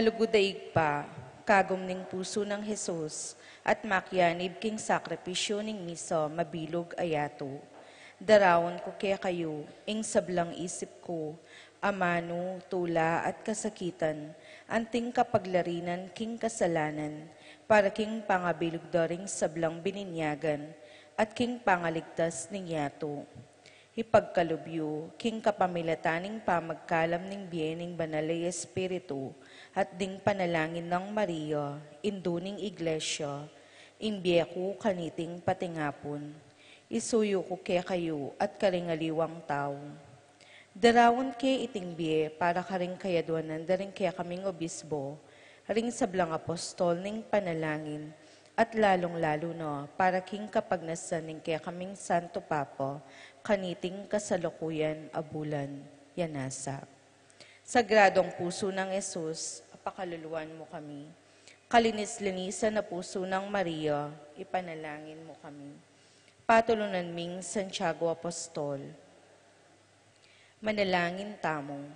Malugudaig pa, kagom ning puso ng Jesus, at makyanib king sakripisyo ning miso, mabilog ayato. Darawon ko kaya kayo, ing sablang isip ko, amano, tula at kasakitan, anting kapaglarinan king kasalanan, para king pangabilog daring sablang bininyagan, at king pangaligtas ning yato. Ipagkalubyo, king kapamilataning pamagkalam ning biyening banalay espiritu, at ding panalangin ng Maria, induning iglesia, imbiyeku kaniting patingapon. Isuyo ko ke kayo at karingaliwang tao. Darawon ke iting biye para karing kayadwanan daring kaya kaming obisbo, ring sablang apostol ning panalangin, at lalong-lalo no, para king kapagnasan ning kaya kaming Santo Papa, kaniting kasalukuyan abulan, yanasa. Sagradong puso ng Jesus, apakaluluan mo kami. Kalinis-linisan na puso ng Maria, ipanalangin mo kami. Patulunan ming Santiago Apostol. Manalangin tamong,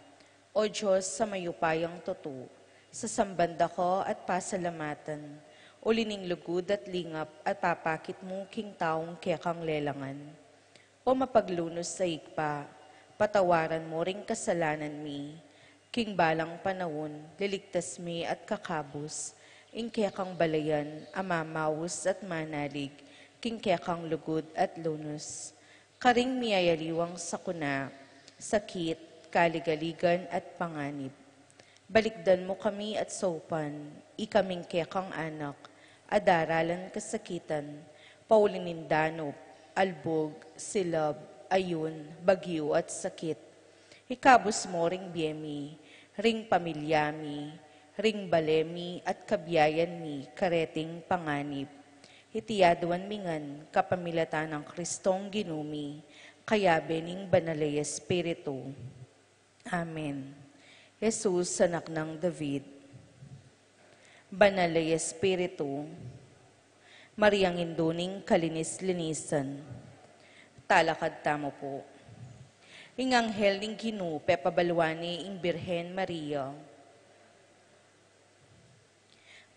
O Diyos sa mayupayang totoo, sa sambanda ko at pasalamatan, ulining lugod at lingap at papakit mo king taong kekang lelangan. O mapaglunos sa ikpa, patawaran mo ring kasalanan mi, king balang panahon, liligtas mi at kakabos, ing kekang balayan, amamawos at manalig, king kekang lugod at lunos. Karing miyayaliwang sakuna, sakit, kaligaligan at panganib. Balikdan mo kami at sopan, ikaming kekang anak, adaralan kasakitan, paulinin danop, albog, silab, ayun, bagyo at sakit. Ikabos mo ring biyemi, ring pamilyami, ring balemi at kabiyayan mi, kareting panganib. Itiyaduan mingan, kapamilatan ng Kristong ginumi, kaya bening banalay espiritu. Amen. Jesus, anak ng David, banalay espiritu, Mariang induning kalinis-linisan, talakad tamo po. Ing anghel ning Ginu, pepabalwani ing Birhen Maria.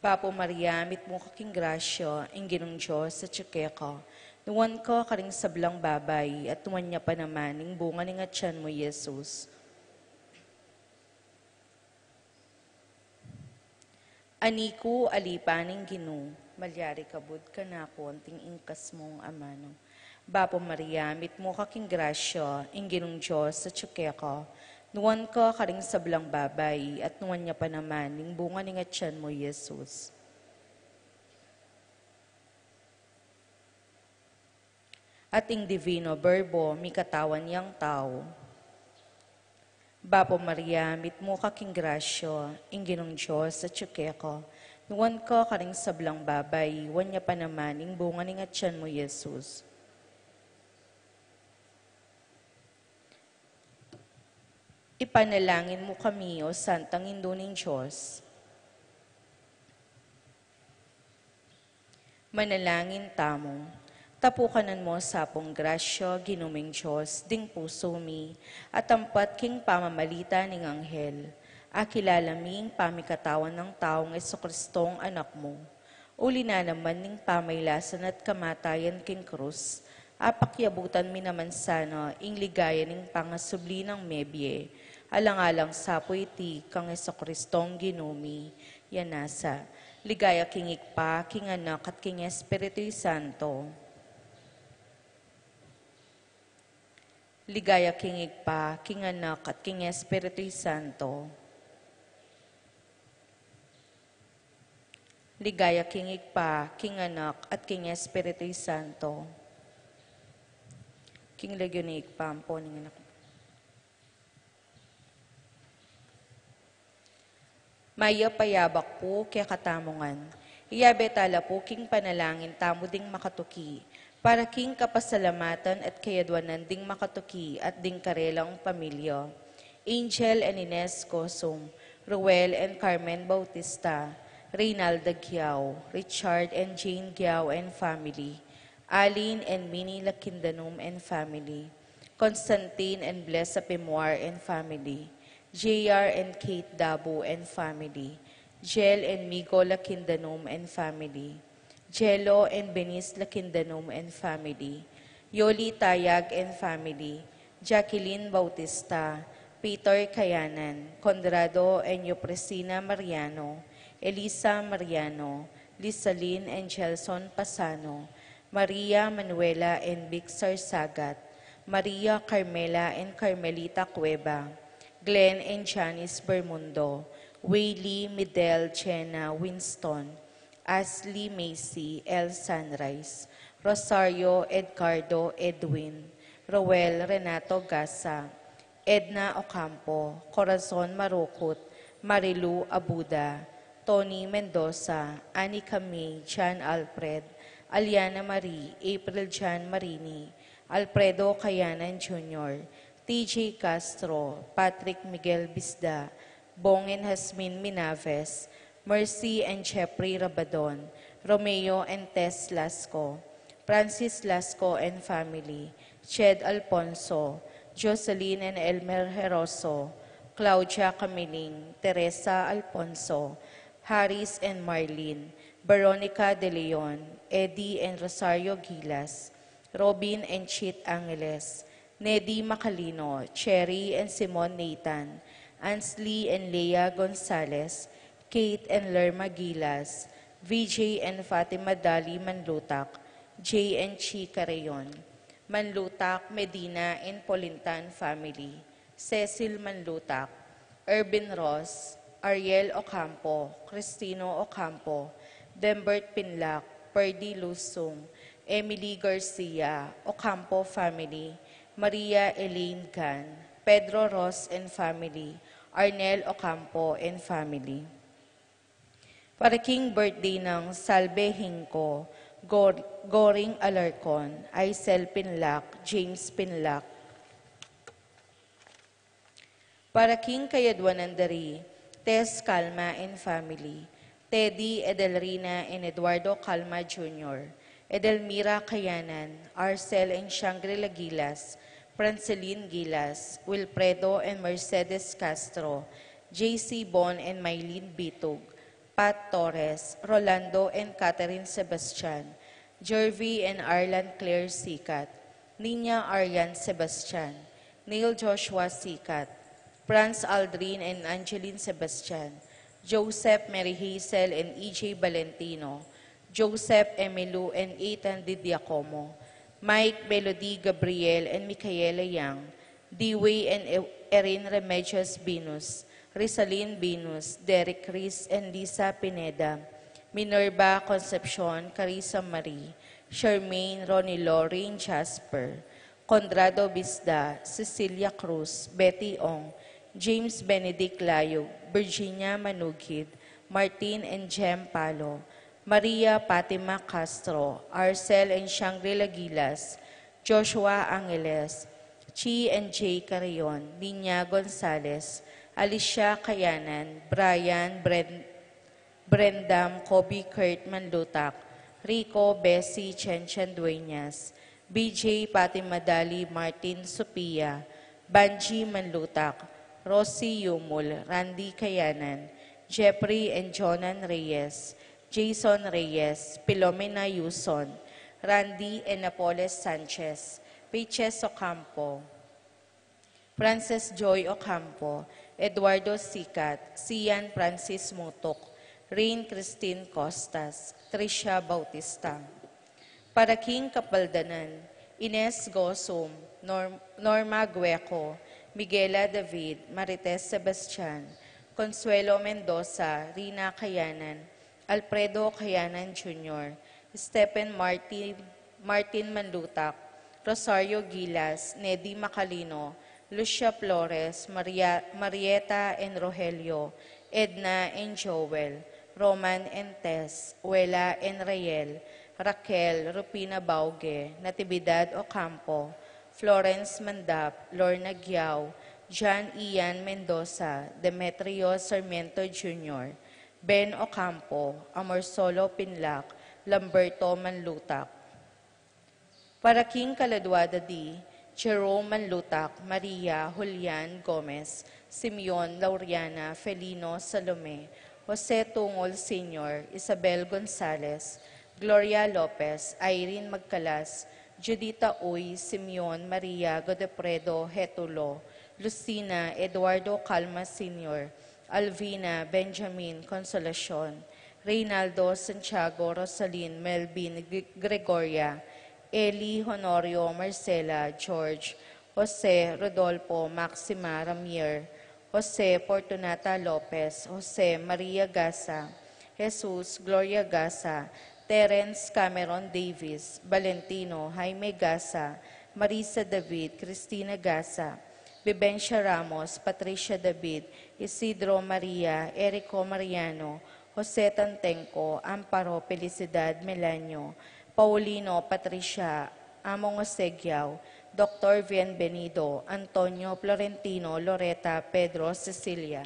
Papo Maria, mit mo kaking grasya, ing Ginong Diyos sa tsukeka, nuwan ko karing sablang babay, at nuwan niya pa naman, ing bunga ning atyan mo, Jesus. Aniku alipaning Ginu, malyari kabud ka na ako, anting ingkas mong amano. Bapo Maria, mit mo kaking grasya, ing Ginong Diyos sa tsukeka, nuwan ka karing sablang babay, at nuwan niya pa naman, ing bunga ning atyan mo, Jesus. At ing divino berbo, mi katawan niyang tao. Bapo Maria, mit mo kaking grasya, ing Ginong Diyos sa tsukeka, nuwan ka karing sablang babay, wan niya pa naman, ing bunga ning atyan mo, Jesus. Ipanalangin mo kami, O Santang Induning Diyos. Manalangin tamong, tapukanan mo sapong grasya, ginuming Diyos, ding puso mi, at ampat king pamamalita ning anghel, akilalaming pamikatawan ng taong Jesucristong anak mo. Uli na naman ning pamaylasan at kamatayan king krus, apakyabutan mi naman sana, ing ligaya ning pangasubli ng mebye, alang-alang sapo iti kang Jesucristong ginumi, yanasa, ligaya king ikpa, king anak at king Espiritu Santo. Ligaya king ikpa, king anak at king Espiritu Santo. Ligaya king ikpa, king anak at king Espiritu Santo. King legyon ni ikpa, ampo ning anak. Maya payabak po kaya katamungan. Iyabetala po king panalangin tamo ding makatuki, para king kapasalamatan at kayadwanan ding makatuki at ding karelang pamilya. Angel and Ines Cosum, Ruel and Carmen Bautista, Reynalda Giao, Richard and Jane Giao and family, Aline and Minnie Lakindanum and family, Constantine and Blessa Pimoir and family, JR and Kate Dabo and family, Jel and Migo Lakindanom and family, Jello and Benis Lakindanom and family, Yoli Tayag and family, Jacqueline Bautista, Peter Kayanan, Conrado and Yopresina Mariano, Elisa Mariano, Lisaline and Gelson Pasano, Maria Manuela and Victor Sagat, Maria Carmela and Carmelita Cueva, Glenn and Janice Bermundo, Waylee Midel Chena Winston, Ashley Macy El Sunrise, Rosario Edgardo Edwin, Roel Renato Gasa, Edna Ocampo, Corazon Marukut, Marilu Abuda, Tony Mendoza, Anika May, John Alfred, Aliana Marie, April Jan Marini, Alfredo Kayanan Jr., TJ Castro, Patrick Miguel Bisda, Bong and Hasmin Minaves, Mercy and Jeffrey Rabadon, Romeo and Tess Lasco, Francis Lasco and family, Ched Alfonso, Jocelyn and Elmer Heroso, Claudia Camiling, Teresa Alfonso, Harris and Marlene, Veronica De Leon, Eddie and Rosario Gilas, Robin and Chit Angeles, Neddy Macalino, Cherry and Simon Nathan, Ansley and Leah Gonzalez, Kate and Lerma Gilas, VJ and Fatima Dali Manlutak, Jay and Chi Carayon, Manlutak, Medina and Polintan family, Cecil Manlutak, Urban Ross, Ariel Ocampo, Cristino Ocampo, Dembert Pinlac, Perdy Lusung, Emily Garcia, Ocampo family, Maria Elaine Gan, Pedro Ross and family, Arnel Ocampo and family. Para king birthday ng Salve Hinco, Goring Alarcon, Aisel Pinlac, James Pinlac. Para king Kayadwanandari, Tess Calma and family, Teddy Edelrina and Eduardo Calma Jr., Edelmira Kayanan, Arcel and Shangri-La Gilas, Franceline Gilas, Wilfredo and Mercedes Castro, JC Bon and Mylene Bitug, Pat Torres, Rolando and Catherine Sebastian, Jervy and Arlan Claire Sikat, Nina Aryan Sebastian, Neil Joshua Sikat, Franz Aldrin and Angeline Sebastian, Joseph Mary Hazel and EJ Valentino, Joseph Emilu and Ethan Didiacomo, Mike Melody Gabriel and Micaela Yang, Dewey and Erin Remedios Binus, Rizalyn Binus, Derek Chris and Lisa Pineda, Minerva Concepcion, Carissa Marie, Charmaine, Ronnie Lorraine Jasper, Conrado Bisda, Cecilia Cruz, Betty Ong, James Benedict Layog, Virginia Manugid, Martin and Jem Palo, Maria Fatima Castro, Arcel and Shangri-La Gilas, Joshua Angeles, Chi and Jay Carayon, Nina Gonzalez, Alicia Kayanan, Brian Brendam, Kobe Kurt Manlutak, Rico Bessie Chenchan Dueñas, BJ Fatima Dali Martin Sophia, Banji Manlutak, Rosie Yumul, Randy Kayanan, Jeffrey and Jonan Reyes, Jason Reyes, Pilomena Yuson, Randy and Napoles Sanchez, Peaches Ocampo, Frances Joy Ocampo, Eduardo Sikat, Sian Francis Mutok, Rain Christine Costas, Tricia Bautista. Para King Kapaldanan, Ines Gosum, Norma Gueco, Miguela David, Marites Sebastian, Consuelo Mendoza, Rina Kayanan, Alfredo Kayanan Jr., Stephen Martin Manlutak, Rosario Gilas, Neddy Macalino, Lucia Flores, Marieta and Rogelio, Edna and Joel, Roman and Tess, Wela and Rael, Raquel, Rupina Bauge, Natividad Ocampo, Florence Mandap, Lorna Giao, John Ian Mendoza, Demetrio Sarmiento Jr., Ben Ocampo, Amorsolo Pinlac, Lamberto Manlutak. Para King Caladwada D, Jerome Manlutak, Maria Julian Gomez, Simeon Lauriana Felino Salome, Jose Tungol Sr., Isabel Gonzalez, Gloria Lopez, Irene Magcalas, Judita Uy, Simeon Maria Godepredo Hetulo, Lucina Eduardo Calma Sr., Alvina Benjamin Consolacion, Reynaldo Santiago Rosalyn Melvin Gregoria, Eli Honorio Marcela George, Jose Rodolfo Maxima Ramier, Jose Fortunata Lopez, Jose Maria Gasa, Jesus Gloria Gasa, Terence Cameron Davis, Valentino Jaime Gasa, Marisa David, Cristina Gasa, Vivencia Ramos, Patricia David, Isidro Maria, Erico Mariano, Jose Tantenco, Amparo Felicidad Melanio, Paulino Patricia, Among Osegiao, Dr. Bienvenido, Antonio Florentino, Loreta, Pedro Cecilia.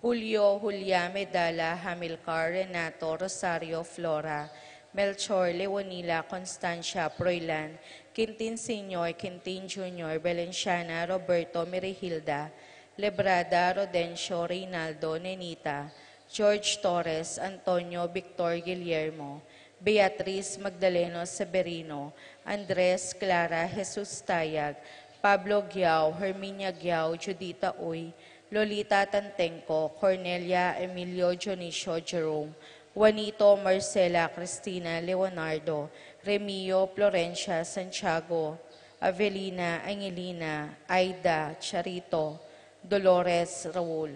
Julio, Julia, Medala, Hamilcar, Renato, Rosario, Flora, Melchor, Leonila, Constancia, Proilan, Quintin Sr., Quintin Jr., Valenciana, Roberto, Mirihilda, Lebrada, Rodencio, Reynaldo, Nenita, George Torres, Antonio, Victor Guillermo, Beatriz Magdaleno Severino, Andres Clara Jesus Tayag, Pablo Giao, Herminia Giao, Judita Uy, Lolita Tantenco, Cornelia Emilio Dionisio Jerome, Juanito Marcela Cristina Leonardo, Remio Florencia Santiago, Avelina Angelina, Aida Charito, Dolores Raul,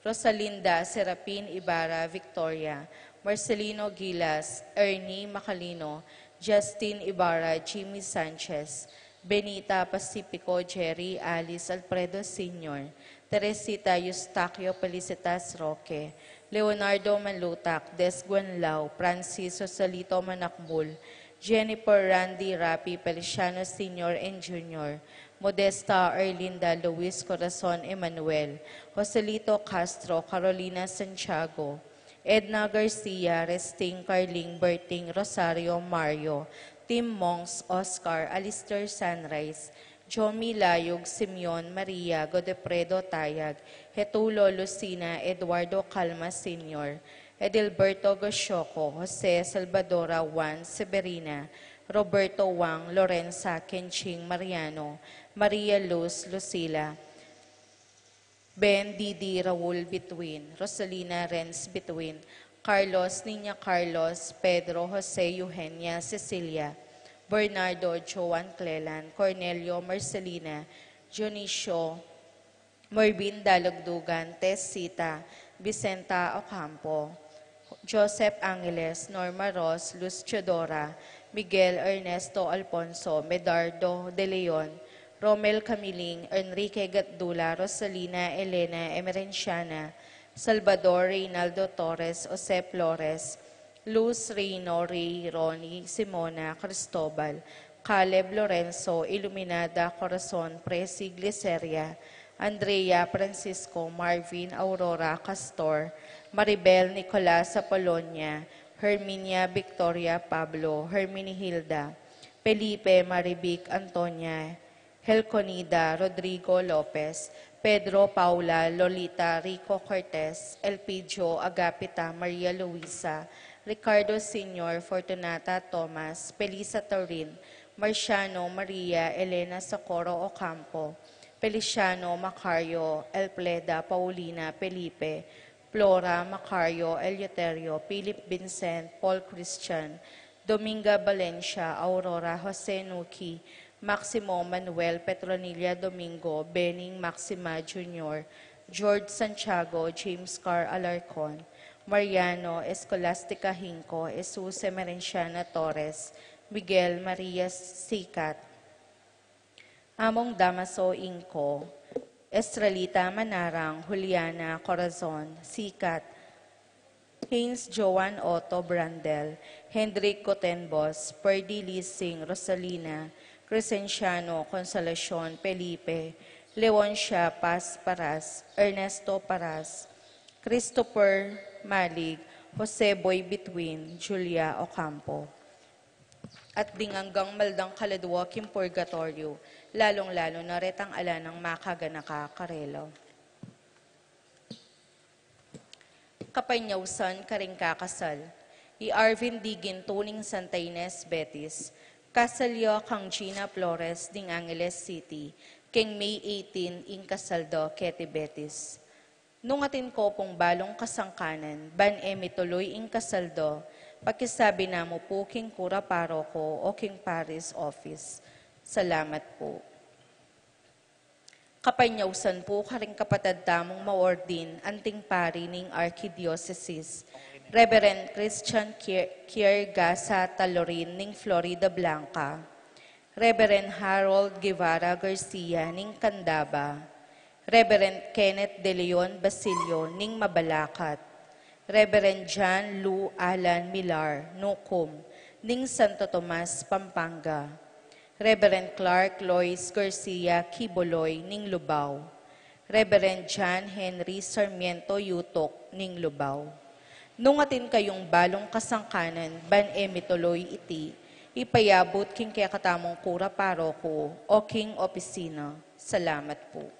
Rosalinda Serapin Ibarra Victoria, Marcelino Gilas, Ernie Macalino, Justin Ibarra, Jimmy Sanchez, Benita Pacifico, Jerry Alice Alfredo Sr., Teresita Eustaquio Felicitas Roque, Leonardo Manlutak, Des Guanlao, Francis Salito Manakbul, Jennifer Randy Rapi Feliciano Sr. and Jr., Modesta Erlinda Luis Corazon Emanuel, Joselito Castro, Carolina Santiago, Edna Garcia, Resting Carling, Berting, Rosario Mario, Tim Monks, Oscar, Alistair Sunrise, Jomi Layog, Simeon, Maria, Godepredo Tayag, Hetulo Lucina, Eduardo Calma Sr., Edilberto Gosyoco, Jose Salvadora Juan Severina, Roberto Wang, Lorenza Kenching Mariano, Maria Luz Lucila, Ben Didi Raul Between, Rosalina Renz Between, Carlos Niña Carlos, Pedro Jose Eugenia Cecilia, Bernardo Joan Clelan, Cornelio Marcelina, Dionisio, Mervin Dalagdugan, Tess Sita, Vicenta Ocampo, Joseph Angeles, Norma Ross, Luz Teodora, Miguel Ernesto Alfonso, Medardo De Leon, Romel Camiling, Enrique Gatdula, Rosalina Elena Emerenciana, Salvador Reynaldo Torres, Jose Flores, Luz Reyno, Ray, Ronnie, Simona, Cristobal, Caleb Lorenzo, Iluminada Corazon, Presi Gliceria, Andrea Francisco, Marvin Aurora Castor, Maribel Nicolas Apolonia, Herminia Victoria Pablo, Herminihilda, Felipe Maribic Antonia, Helconida Rodrigo Lopez, Pedro Paula Lolita Rico Cortez, Elpidio Agapita Maria Luisa, Ricardo Sr. Fortunata Thomas, Pelisa Torin, Marciano Maria Elena Socorro Ocampo, Feliciano Macario, Elpleda Paulina Felipe, Flora Macario Eleuterio, Philip Vincent, Paul Christian, Dominga Valencia, Aurora Jose Nuki, Maximo Manuel Petronilla Domingo, Benning Maxima Jr., George Santiago, James Carr Alarcon, Mariano Escolastica Hinco, Jesus Emerenciana Torres, Miguel Maria Sicat, Among Damaso Inco, Estrelita Manarang, Juliana Corazon, Sikat, Haynes Joan Otto Brandel, Hendrik Cotenbos, Perdi Lising, Rosalina, Crescenciano, Consolacion, Felipe, Leoncia Paz Paras, Ernesto Paras, Christopher Malig, Jose Boy Between, Julia Ocampo. At dinganggang maldang kaladwa kim purgatorio, lalong-lalo na retang ala ng makaganaka karelo. Kapanyausan karing kakasal. I Arvin D. Gintuning Santa Ines, Betis. Kasalyo kang Gina Flores, ding Angeles City. King May 18, ing kasaldo, Keti Betis. Nung atin ko pong balong kasangkanan, ban tuloy ing kasaldo, pakisabi na mo po king kura paroko o king Paris office. Salamat po. Kapanyausan po karing kapatid tamong maordin anting pari ning Archdiocese, Reverend Christian Kiergasa Talorin ning Florida Blanca, Reverend Harold Guevara Garcia ning Candaba, Reverend Kenneth De Leon Basilio ning Mabalacat, Reverend John Lou Alan Millar Nukum ning Santo Tomas, Pampanga, Reverend Clark Lois Garcia Kiboloy ning Lubao, Reverend John Henry Sarmiento Yutok ning Lubao. Nung atin kayong balong kasangkanan, ban tuloy iti, ipayabot king kaya katamong kura paroko o king opisina. Salamat po.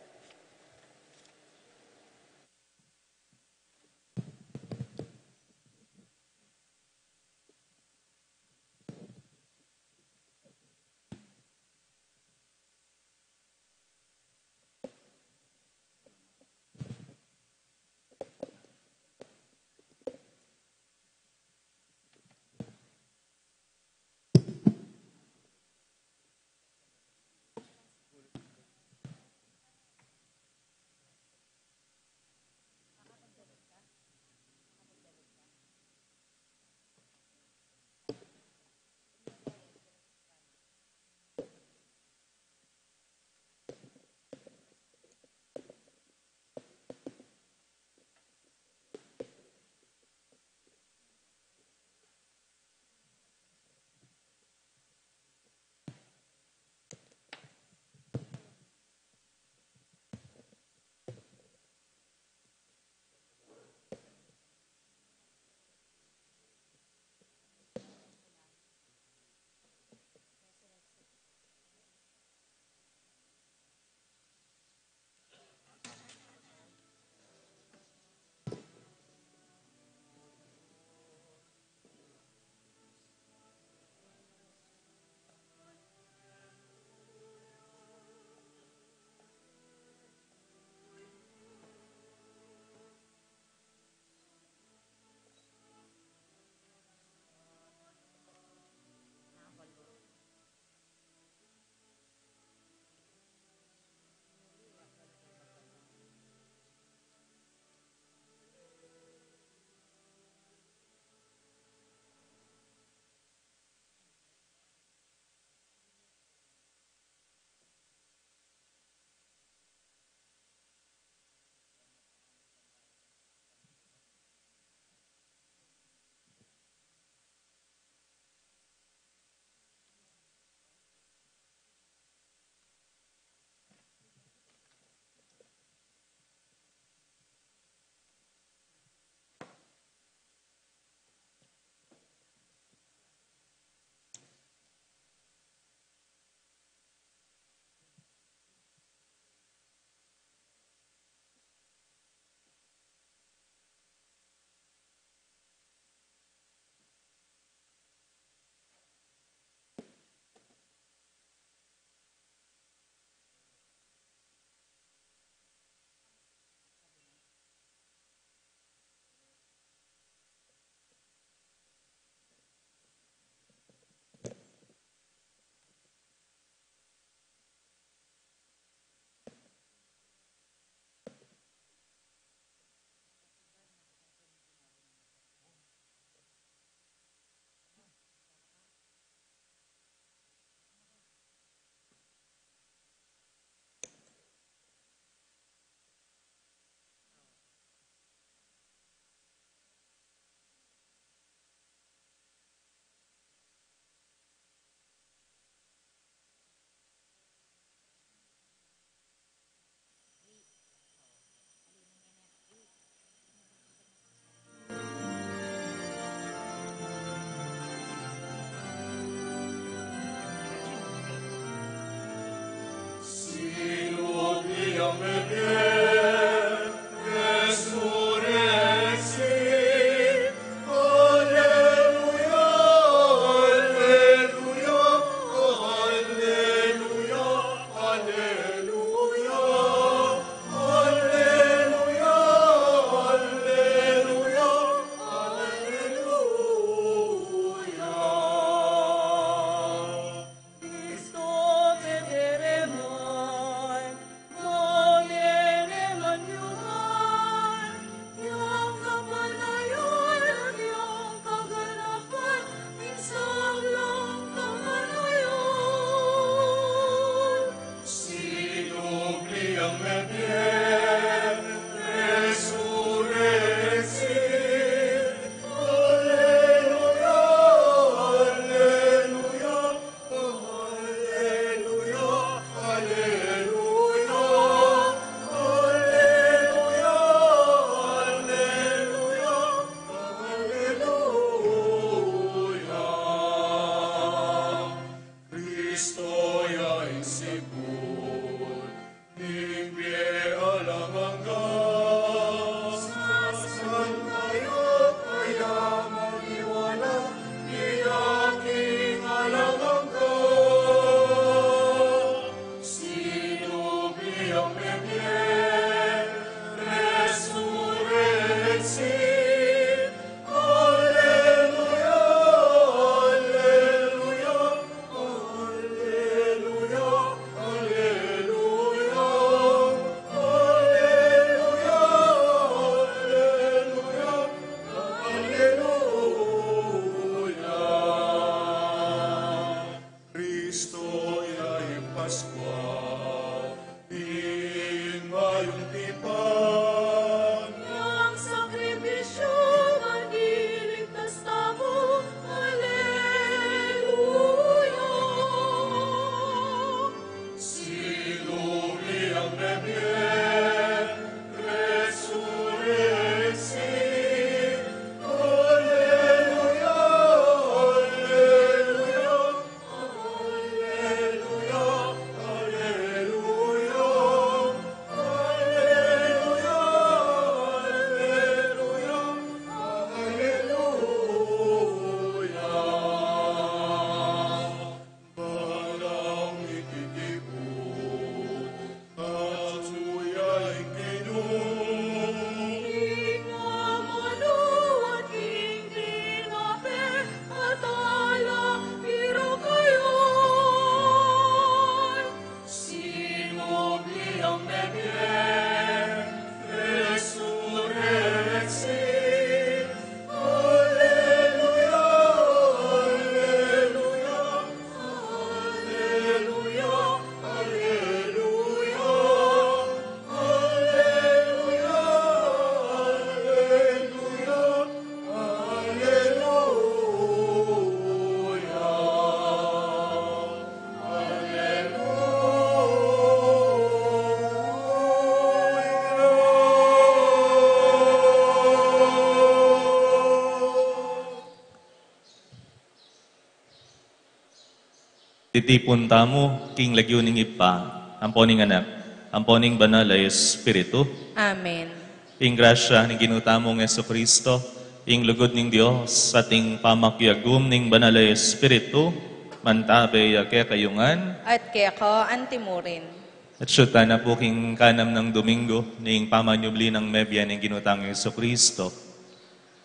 Titipon tamo, king lagyuning ipa, amponing anak, amponing banal ay Espiritu, Amen. ing grasya ng ginutamong Yesu Kristo, ing lugod ning Dios, ating pamakyagum ning banal ay Espiritu, mantabe kaya kayungan, At kaya ko antimurin. at syuta na po king kanam ng Domingo, ning pamanyubli ng mebya ng ginutang Yesu Kristo,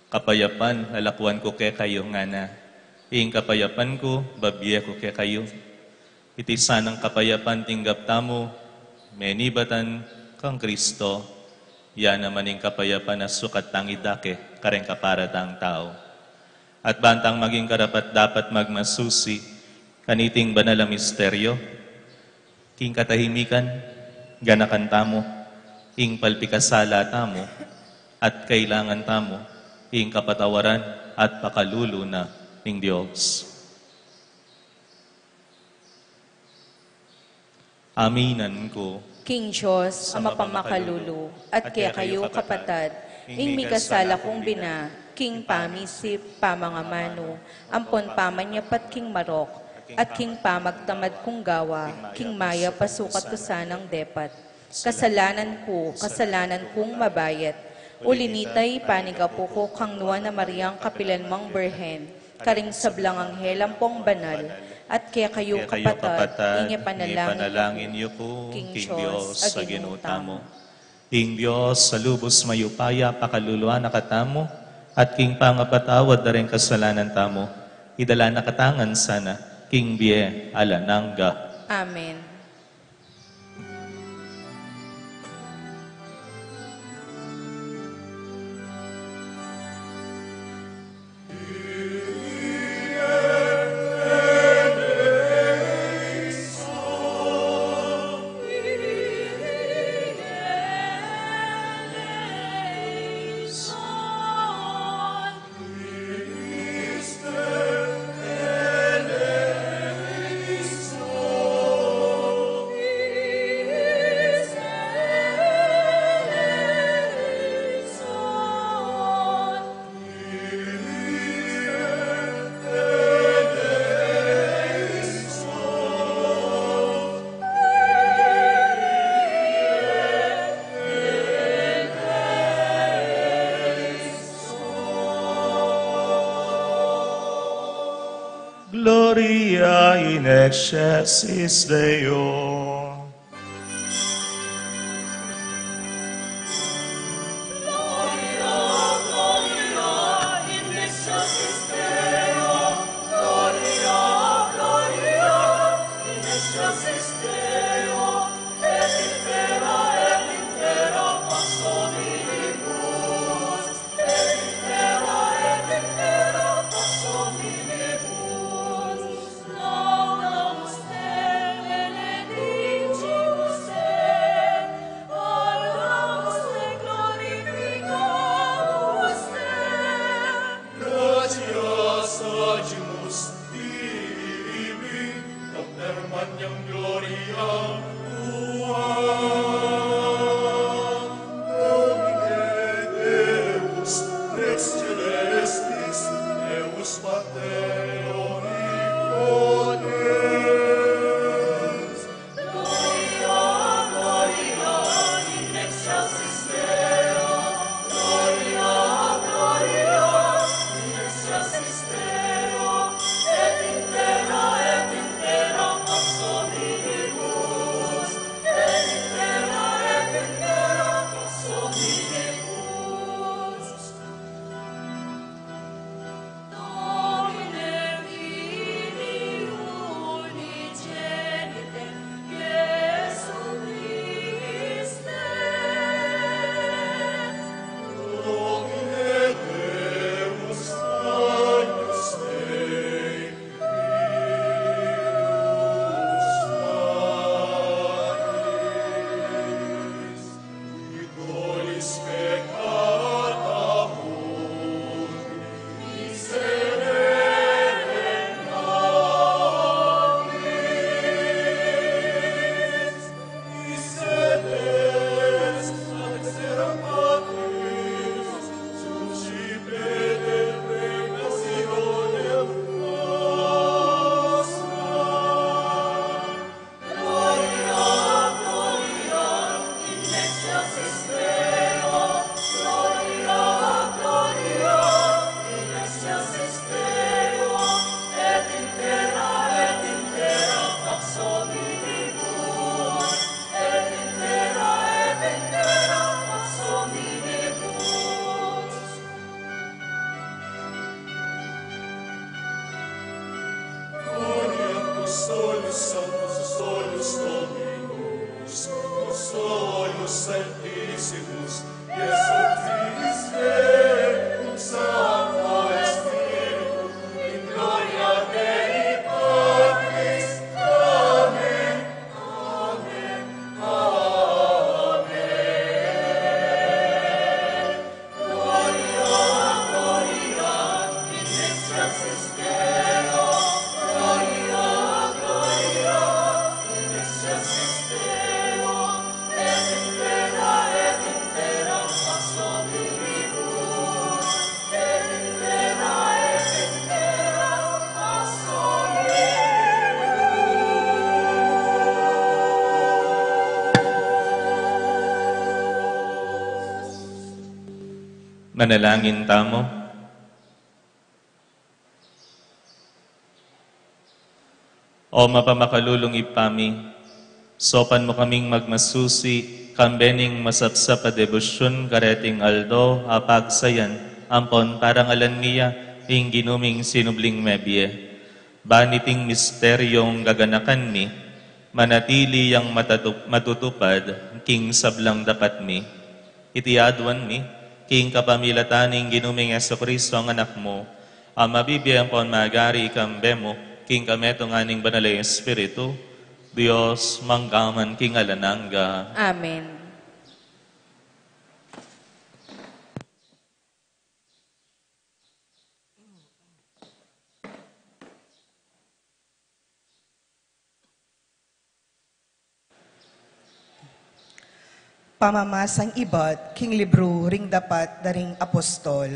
kapayapan, lalakuan ko kaya kayo nga na, ing kapayapan ko, babye ko kaya kayo. Iti sanang kapayapan tinggap tamo, menibatan kang Kristo, yan naman ing kapayapan na sukat tang idake, kareng kaparatang tao. At bantang maging karapat dapat magmasusi, kaniting banal na misteryo, king katahimikan, ganakan tamo, ing palpikasala tamo, at kailangan tamo, ing kapatawaran at pakaluluna ning Diyos. Aminan ko, King Diyos, Ama pamakalulu, at kaya kayo kapatad, ing mikasala kong bina, King pamisip, pamangamano, ampon pamanyapat King marok, at King pamagtamad kong gawa, King maya pasukat ko sanang depat. Kasalanan kong mabayat, ulinitay panigapo ko kang nuwa na Mariang kapilanmang berhen, karing sablang anghel ampong banal, at kaya kayo kapatad, inye panalangin niyo po, King Diyos, sa ginutamo. King Diyos, sa lubos mayupaya, pakaluluwa nakatamo, at King pangapatawad na rin kasalanan tamo, idala nakatangan sana, King Bie, alanangga. Amen. Gloria in excelsis Deo. Laudamus te, benedictus solus Sanctus, solus Dominus, solus Sanctissimus, Iesu Christe, cum Sancto Spiritu, in gloria Dei Patris. Amen. Amen. Amen. Gloria, gloria, in excelsis Deo. Gloria, gloria, in excelsis Deo. Et in terra pax omnibus. Et in terra pax omnibus. Manalangin tamo. O mapamakalulong ipami, sopan mo kaming magmasusi, kambening masapsap a debosyon, kareting aldo, apagsayan, ampon parang alan niya, ing ginuming sinubling mebye. Baniting misteryong gaganakan mi, manatili yang matutupad, king sablang dapat mi. Itiadwan mi, king kapamilataning ginuming Jesucristo ang anak mo, ang mabibiyang pon magari ikambemo, king kametong aning banalay Espiritu, Diyos manggaman king alananga. Amen. Pamamasang ibat, king libro, ring dapat, daring apostol.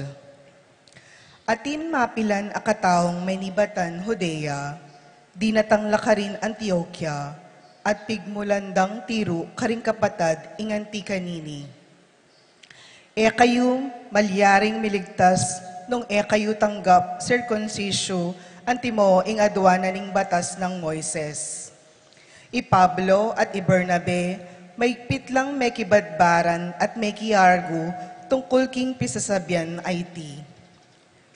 Atin mapilan akataong may nibatan Hodea, dinatang lakarin Antioquia, at pigmulandang tiro karing kapatad inganti kanini. E kayo malyaring miligtas, nung e kayo tanggap circuncisio, antimo ing adwana ning batas ng Moises. I Pablo at i Bernabe, maigpit lang may kibadbaran at may kiargo tungkol king pisasabyan IT.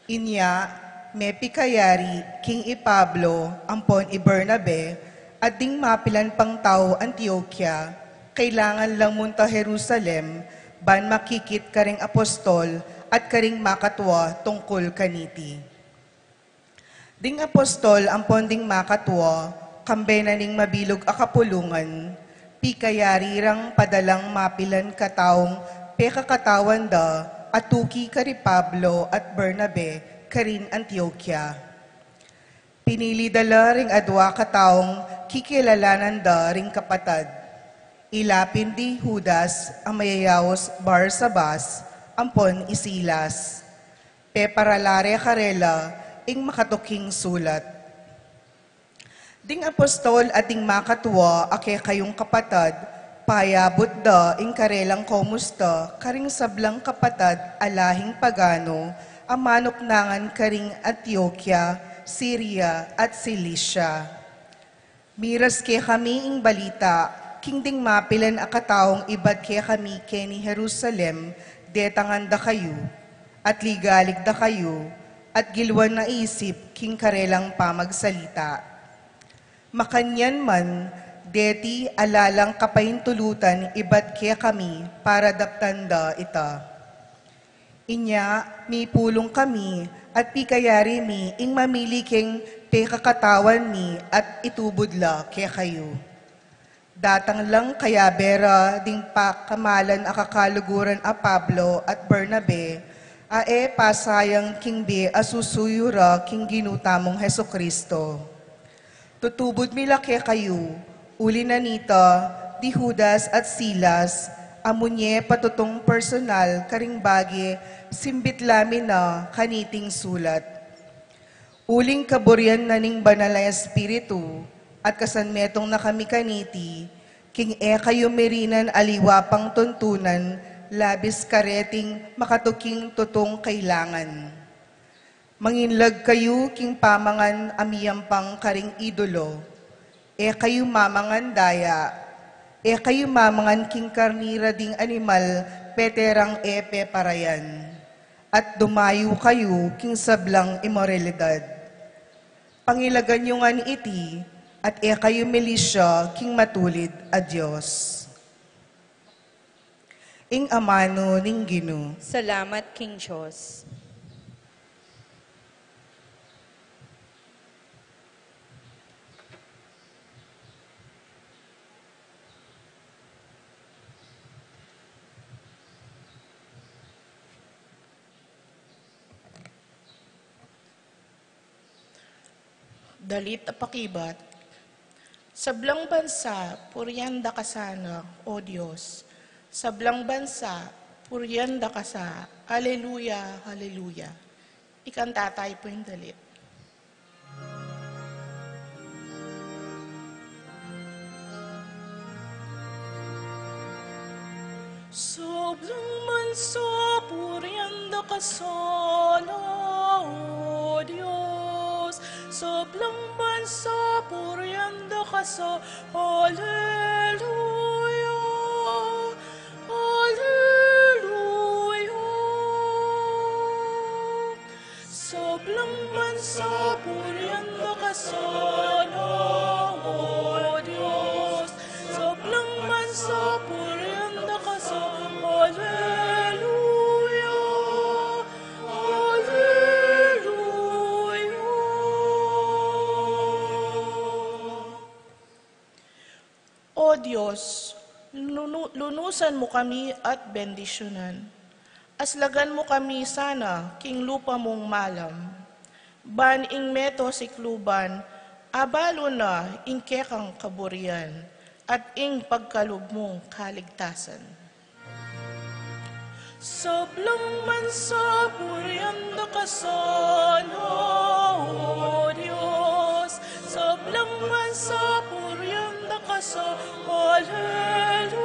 Inya, may pikayari king i Pablo, ampon i Bernabe, at ding mapilan pang tao Antioquia, kailangan lang munta Jerusalem, ban makikit karing apostol at karing makatwa tungkol kaniti. Ding apostol, ampon ding makatwa, kambena ning mabilog akapulungan, pikayarirang padalang mapilan kataong pekakatawan da at tuki kari Pablo at Bernabe karin Antioquia. Pinili dala ring adwa kataong kikilalanan da ring kapatad. Ilapin di Judas ang mayayawos Barsabas, ampon isilas. Peparalare karela ing makatuking sulat. Ding apostol at ding makatwa ake kayong kapatad, payabot da ing karelang komusta, karing sablang kapatad alahing pagano, amanok-nangan karing Antioquia, Syria at Cilicia. Miras ke kami ing balita, king ding mapilan akataong ibad ke kami keni Jerusalem, detangan da kayo, at ligalig da kayo, at gilwan na isip king karelang pamagsalita. Makanyan man, deti alalang kapahintulutan ibat kaya kami para daptanda ita. Inya, mi pulong kami at pikayari mi ing mamili keng pekakatawan mi at itubudla kaya kayo. Datang lang kaya bera ding pakamalan akakaluguran a Pablo at Bernabe, ae pasayang king be asusuyura king ginutamong Hesukristo. Tutubod milaki kayo, uli na nita, di Judas at Silas, amunye patutong personal, karing bagi, simbit lamin na kaniting sulat. Uling kaburyan na ning banal na Espiritu, at kasanmetong na kami kaniti, king kayo merinan aliwapang tuntunan, labis kareting makatuking tutong kailangan. Manginlag kayo king pamangan amiyampang karing idolo, kayo mamangan daya, kayo mamangan king karnira ding animal, peterang epe parayan, at dumayo kayo king sablang imoralidad. Pangilagan nyo nga ni iti, at kayo Melisya, king matulid a Diyos. Ing amano ning Ginoo. Salamat, King Diyos. Dalit apakibat, sablang bansa, puryanda ka sana, O Diyos. Sablang bansa, puryanda ka sa, Haleluya, Haleluya. Ikanta tayo po yung dalit. Sablang bansa, puryanda ka sana, O Diyos. Sablang bansa, puryanda ka sa Haleluya, Haleluya. Sablang bansa, puryanda ka sana, O Diyos. Sablang bansa, puryanda ka sa Haleluya, O Diyos, lunusan mo kami at bendisyonan. Aslagan mo kami sana, king lupa mong malam. Ban ing meto si kluban, abalo na ing kekang kaburian, at ing pagkalub mong kaligtasan. Sablang bansa, puryanda ka sana, O Diyos. Sablang bansa, puryanda ka sa Haleluya,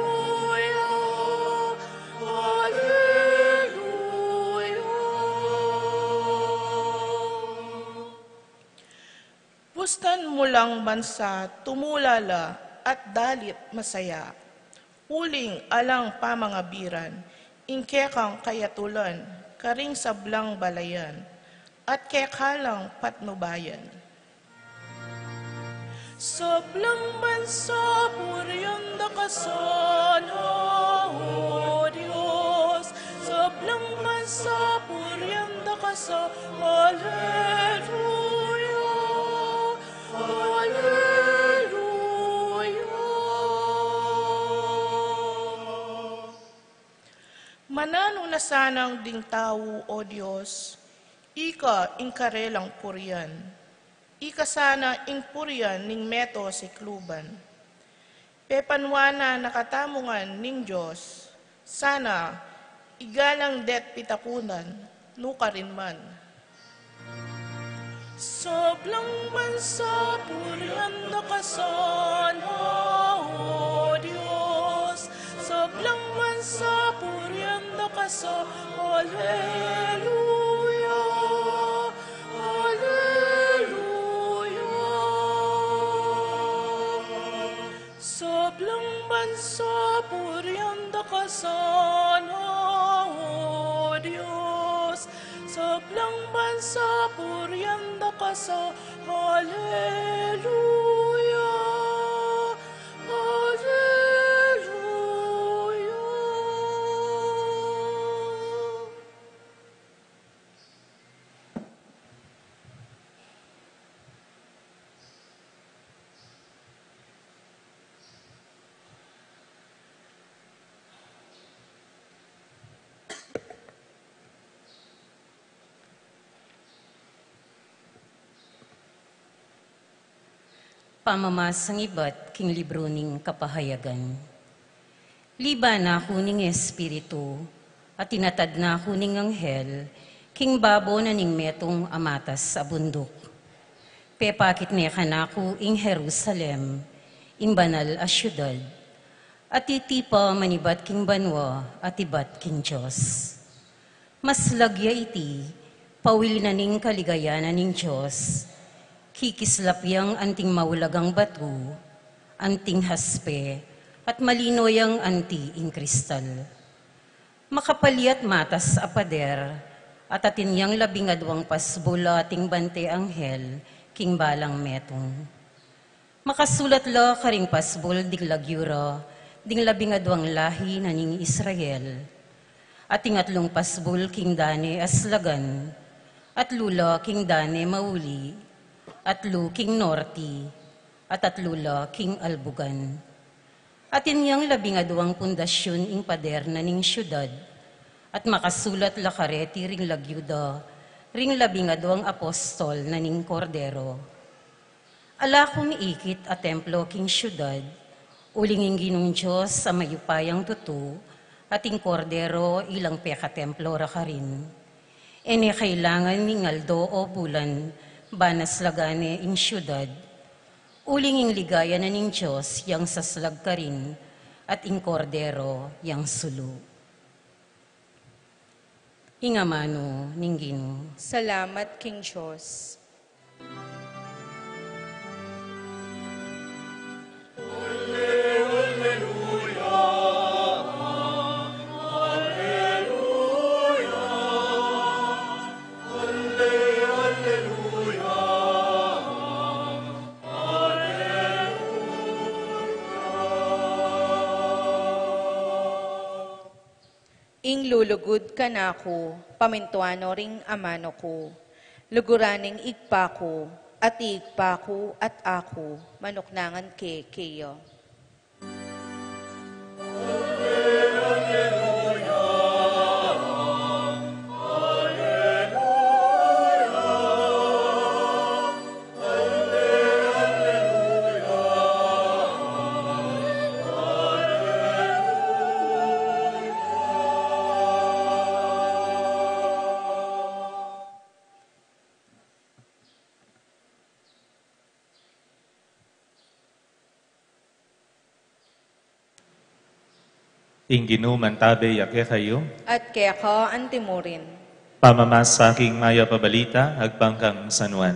Haleluya. Pustan mo lang bansa, tumulala at dalit masaya. Uling alang pamangabiran, ingkekang kayatulan, karing sablang balayan, at kekalang patnubayan. Sablang bansa, puryanda ka sana, O Diyos. Sablang bansa, puryanda ka sa Haleluya, Haleluya. Manano na sanang ding tao, O Diyos, ika ingkarelang puryan. Ika sana ing puryan ning meto si kluban. Pepanwana nakatamungan ning Diyos, sana igalang det pitakunan, nuka rin man. Sablang bansa, puryanda ka sana, O Diyos. Sablang bansa, puryanda ka sa Haleluya, Haleluya. Sablang bansa, puryanda ka sana, O Diyos. Sablang bansa, puryanda ka sa Haleluya, Haleluya. Pamamasang iba't king libro ning kapahayagan. Liba na ako ning espiritu, at tinatad na ako ning anghel, king babo na ning metong amatas sa bundok. Pepakit niya kanako ing Jerusalem, ing banal a syudad, at itipa manibat king banwa at ibat king Diyos. Mas lagya iti, pawil na ning kaligayanan ning Diyos, kikislapyang anting maulagang batu, anting haspe, at malinoyang anti ing kristal. Makapaliat matas a pader, at atinyang labingadwang pasbula ating bante anghel, king balang metong. Makasulat la karing pasbol diglagyura, ding labingadwang lahi na ning Israel. At tingatlong pasbol king dane aslagan, at lula king dane mauli, at lu king norti, at atlula king albugan. At inyang labingadwang pundasyon ing pader na ning syudad, at makasulat la kareti ring lagyuda, ring labingadwang apostol na ning kordero. Ala kumiikit a templo king syudad, ulinging ginong Diyos sa mayupayang tutu, ating kordero ilang peka templo ra ka rin. Ene kailangan ning aldo o bulan, banas lagane ing syudad, ulinging ligaya na ning Diyos yang saslag ka rin, at ing kordero yang sulu. Ingamano ning Ginoo. Salamat, King Diyos. Ing lulugod ka na ko, pamintuano ring amano ko. Luguraning igpa ko, at igpa ko at ako, manuknangan ke keyo. Ing ginuman tabe yake kayo, At kaya ka antimurin. pamamas sa aking maya pabalita, agpangkang sanuan.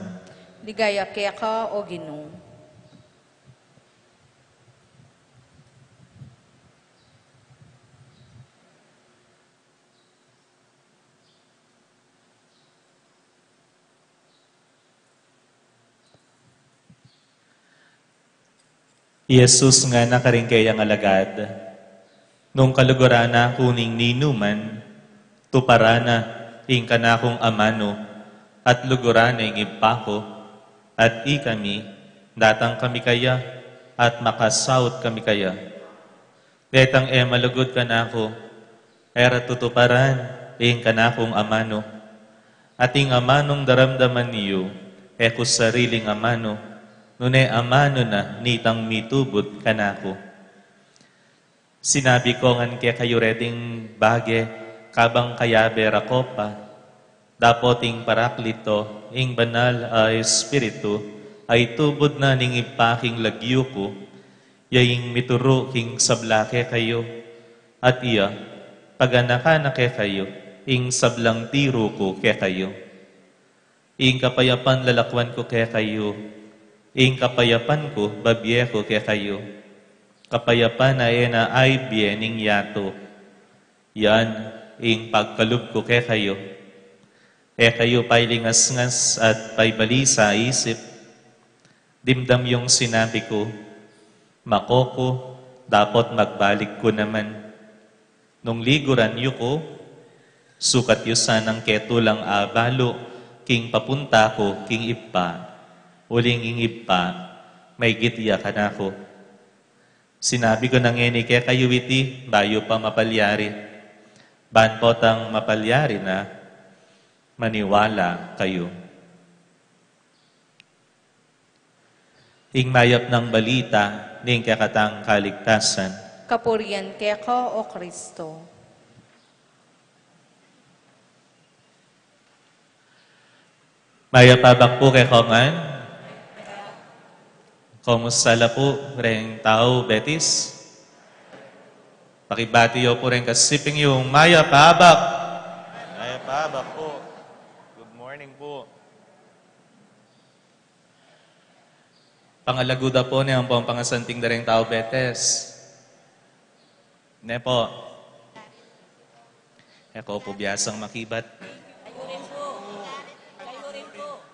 Ligaya kaya ka o Ginoo. Jesus nga nakaringkay ang alagad, nung kalugurana kuning ninuman, tuparana ing kanakong amano, at lugurana ing ipako, at ikami, datang kami kaya, at makasaut kami kaya. Detang malugod kanako, era tutuparan ing kanakong amano, at ing amanong daramdaman niyo, kus sariling amano, nune amano na nitang mitubod kanako. Sinabi ko ngan kaya kayo reding bage, kabang kayabe rakopa, dapoting paraklito, ing banal ay espiritu, ay tubod na ning ipaking lagyo ko, yaing mituro king sablake kayo, at iya, paganakana kaya kayo, ing sablang tiro ko kaya kayo. Ing kapayapan lalakwan ko kaya kayo, ing kapayapan ko, babye ko kaya kayo. Kapayapan na na ay biening yato. Yan, ing pagkalub ko kaya kayo. Kayo pa'y lingas-ngas at pa'y bali sa isip. Dimdam yung sinabi ko, makoko, dapat magbalik ko naman. Nung liguran yu ko, sukat yu sanang ketulang abalo, king papunta ko, king ipa. Uling ingib pa, may gitya ka na ko. Sinabi ko nang eni kaya kayo iti, bayo pa mapalyari. Ban potang mapalyari na, maniwala kayo. Ing mayap ng balita, ning kakatang kaligtasan. Kapurian kaya ka o Kristo. Mayapabak po kay Kongan. Kumusta la po, ring tao, Betis? Pakibatiyo po rin kasiping yung Maya Pabak. Maya Pabak po. Good morning po. Pangalaguda po niya po ang pangasanting na rin tao, Betes. Ne po. Eko po biyasang makibat.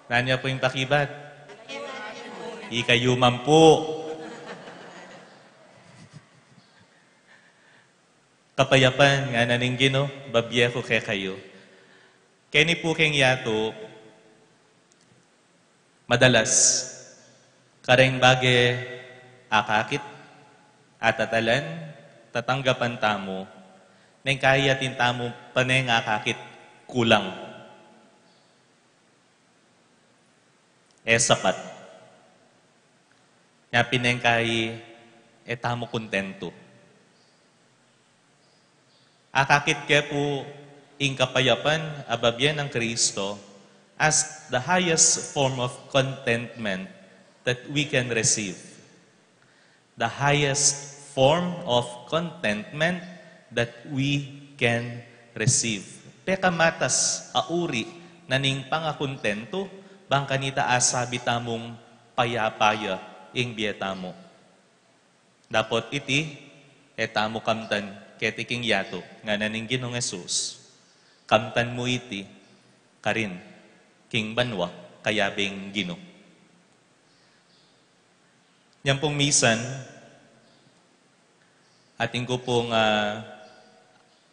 Nanya po yung pakibat. Ikayo man po. Kapayapan nga naning Gino, babye ko kay kayo. Kani po keng yato, madalas, kareng bage akakit, atatalan, tatanggapan tamo, nang kahiyatin tamo, paneng akakit, kulang. Sapat. Nga pineng kahi, tamo kontento. Akakit kaya po ing kapayapan ababyan ng Kristo as the highest form of contentment that we can receive. The highest form of contentment that we can receive. Peka matas auri na ning pangakontento bang kanita asabi tamong payapaya ing biyetamo. Dapat iti etamo kamtan ketiking yato nga naning Ginong Jesus, kamtan mo iti, karin, king banwa, kayabing Gino. Yan pong misan, ating ko pong,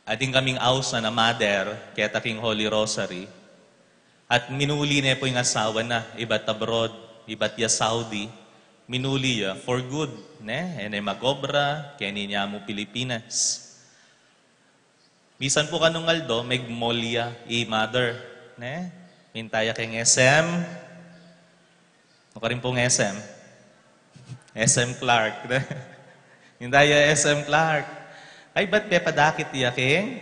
ating kaming ausa na mother, kaya taking Holy Rosary, at minuli na po yung asawa na, iba't abroad, iba't ya Saudi, minuli ya for good, ne? Ene magobra, kaya niya mo Pilipinas. Bisan po kanong Aldo, may molya mother. Ne? Mintaya keng SM. O ka rin pong SM. SM Clark. Ne? Mintaya SM Clark. Ay, ba't pe padakit iya keng?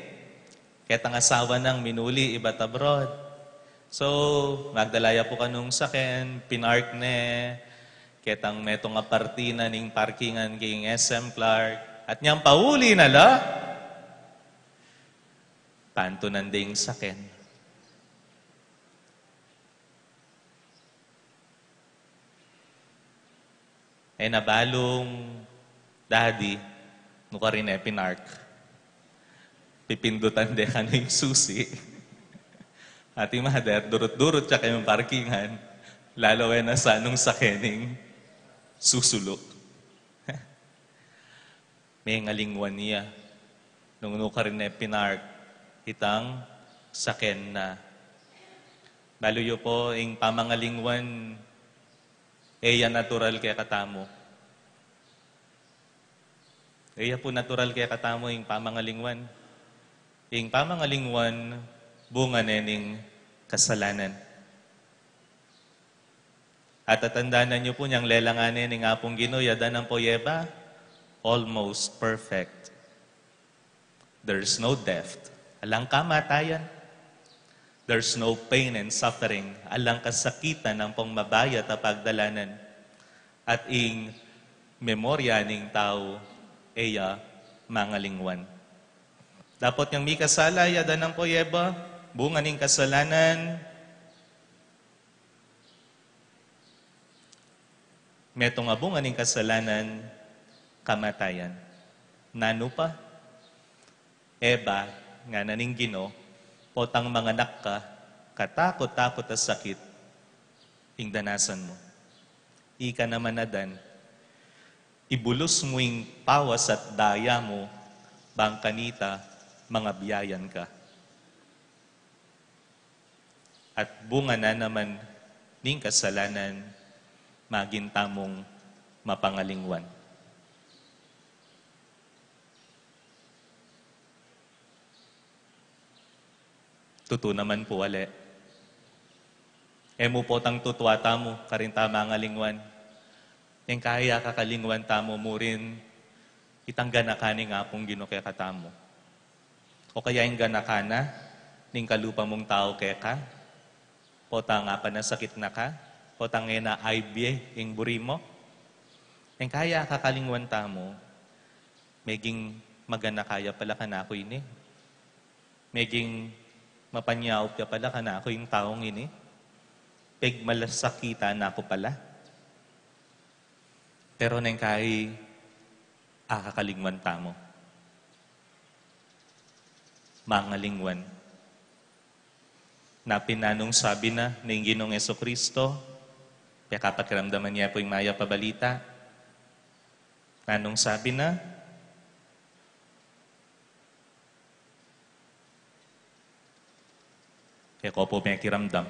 Kaya tang asawa ng minuli, iba't abroad. So, magdalaya po kanong saken, pinark ne, kaya tang metong apartina ning parkingan keng SM Clark. At niyang pauli na la, tanto nanding saken. Nabalong daddy, nuka rin pinark. Pipindutan de ano yung susi. Ating mother, durut-durut siya kayong parkingan. Lalo na sa anong sakening susulo. May ngalingwan niya. Nung nuka rin pinark, itang saken na. Baluyo po, ing pamangalingwan, eya natural kaya katamo. Eya po natural kaya katamo ing pamangalingwan. Ing pamangalingwan, bunga nening kasalanan. At tatandaan niyo po niyang lelanganin ng apong Gino, yada ng poyeba, almost perfect. There's no death. Alang kamatayan. There's no pain and suffering. Alang kasakitan ng pong mabayat at pagdalanan. At ing memorya ning tao, eya mangalingwan. Dapat yung mi kasala, yada ng poyeba, bunga ning kasalanan, metong bunga ning kasalanan, kamatayan. Nano pa? Eba, nga naning Gino, potang mga ka, katakot-takot at sakit, ing danasan mo. Ika naman na dan, ibulos mo ing pawas at daya mo, bang kanita, mga biyayan ka. At bunga na naman ning kasalanan, magintamong mapangalingwan. Tuto naman po, ale. Emo po tang tutwa tamo, karin tama nga lingwan. Yung kaya kakalingwan tamo mo rin, itangga na ka ni nga pong Gino kaya katamo. O kaya yung ganakana, ning kalupa mong tao kaya ka, o nga pa na sakit na ka, o na IBA, yung buri mo. Yung kaya kakalingwan tamo, meging magana kaya pala ka na ako ini. Meging mapanyaw ka pala ka na ako yung taong ini. Peg malasakita na ako pala. Pero nang kay akakalingwan tamo. Mangalingwan. Na pinanong sabi na ng Ginong Jesucristo, Kaya kapakiramdaman niya po yung maya pabalita. Anong sabi na? Kaya ko po may kiramdam.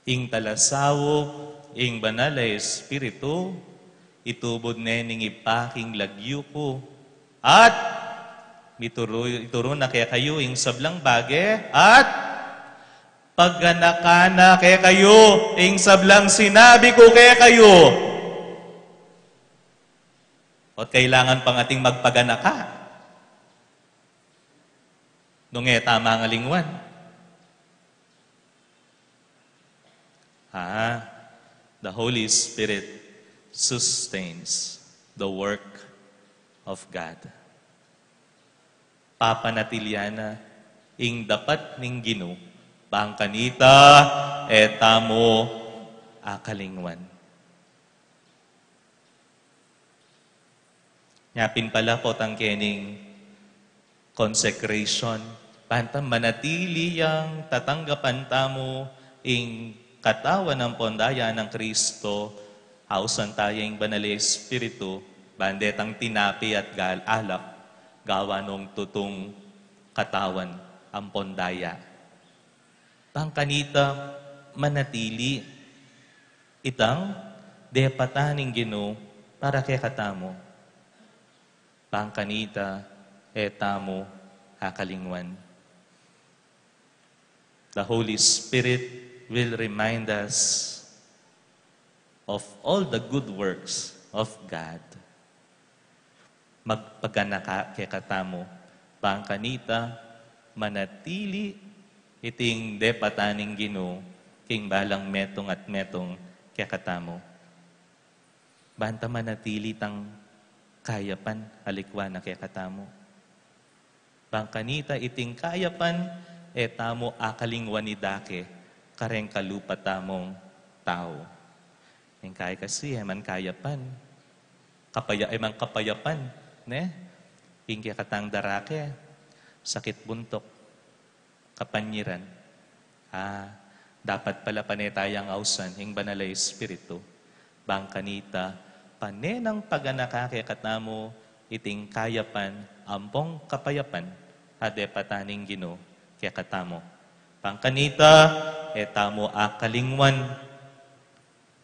Ing talasawo, ing banal na espiritu, itubod nening ipaking lagyo ko. At ituro na kaya kayo ing sablang bage. At pagganakana kaya kayo ing sablang sinabi ko kaya kayo. At kailangan pang ating magpaganaka. Nung tama nga lingwan. The Holy Spirit sustains the work of God. Papanatiliana, ing dapat ning Ginoo, bangkanita, etamo, akalingwan. Nyapin pala po tangkening consecration, pantam manatili yang tatanggapan tamo, ing katawan ng pondaya ng Kristo, hausan tayong banal espiritu, bandetang tinapi at alak, gawa nung tutong katawan ang pondaya. Pangkanita, manatili, itang depataning Ginoo para kay katamo. Pangkanita, etamo, hakalingwan. The Holy Spirit will remind us of all the good works of God. Magpaganaka kay katamo, pangkanita, manatili, iting depataning Ginoo, king balang metong at metong kay katamo. Banta manatili tang kayapan, alikwa na kay katamo. Pangkanita, iting kayapan, etamo akalingwan ni dake, kareng kalupatamong tao. Yung kaya kasi, man kayapan. Man kapayapan. Ne? Ingki katang darake. Sakit buntok. Kapanyiran. Dapat pala panetayang ausan, yung banalay espiritu. Bangkanita, panenang paganakake katamo, iting kayapan, ampong kapayapan, hadepataning Ginoo, kaya katamo. Pangkanita, etamo akalingwan,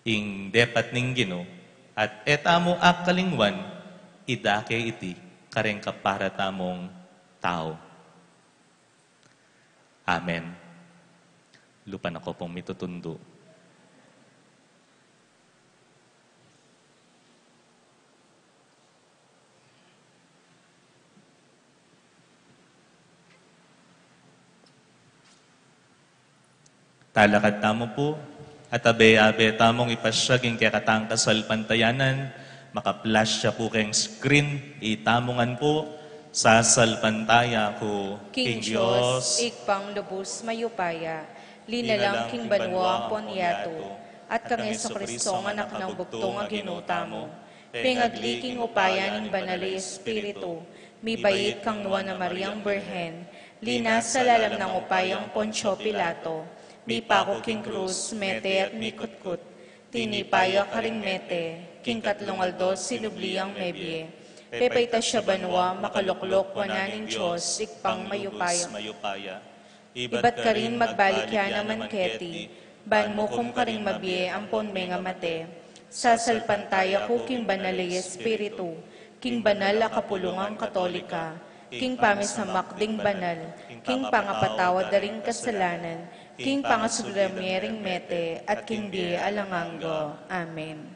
ing depat ning Ginoo, at etamo akalingwan, idake iti, kareng kaparatamong tao. Amen. Lupan ako pong mitutundo. Talakad tamo po, at abe-abe tamong ipasyaging kaya katang kasal pantayanan, makaplash siya po kayong screen, itamongan po, sasal pantaya ko, King Diyos, ikpang lubos mayupaya, linalang king banwa ponyato, at kang Jesucristo ang anak ng bugtong ang ginutamo. Pingagliking upaya ning banali espiritu, mibayit kang nuwa na Mariang Berhen, linas sa lalam ng upayang Poncio Pilato, mi pako king krus, mete at mi kutkut, tinipaya karing mete, king katlong aldos sinubliang mebye, pepayta siya banwa, makaluklok wananing Diyos, ikpang mayupaya. Ibat ka rin magbalik ya naman keti, ban mo kum ka rin mabye, ampon may nga mate, sasalpantaya ko king banalay espiritu, king banal a kapulungang katolika, king pamisamak ding banal, king pangapatawad daring kasalanan, king pangasubramyering mete, at king di alanganggo. Amen.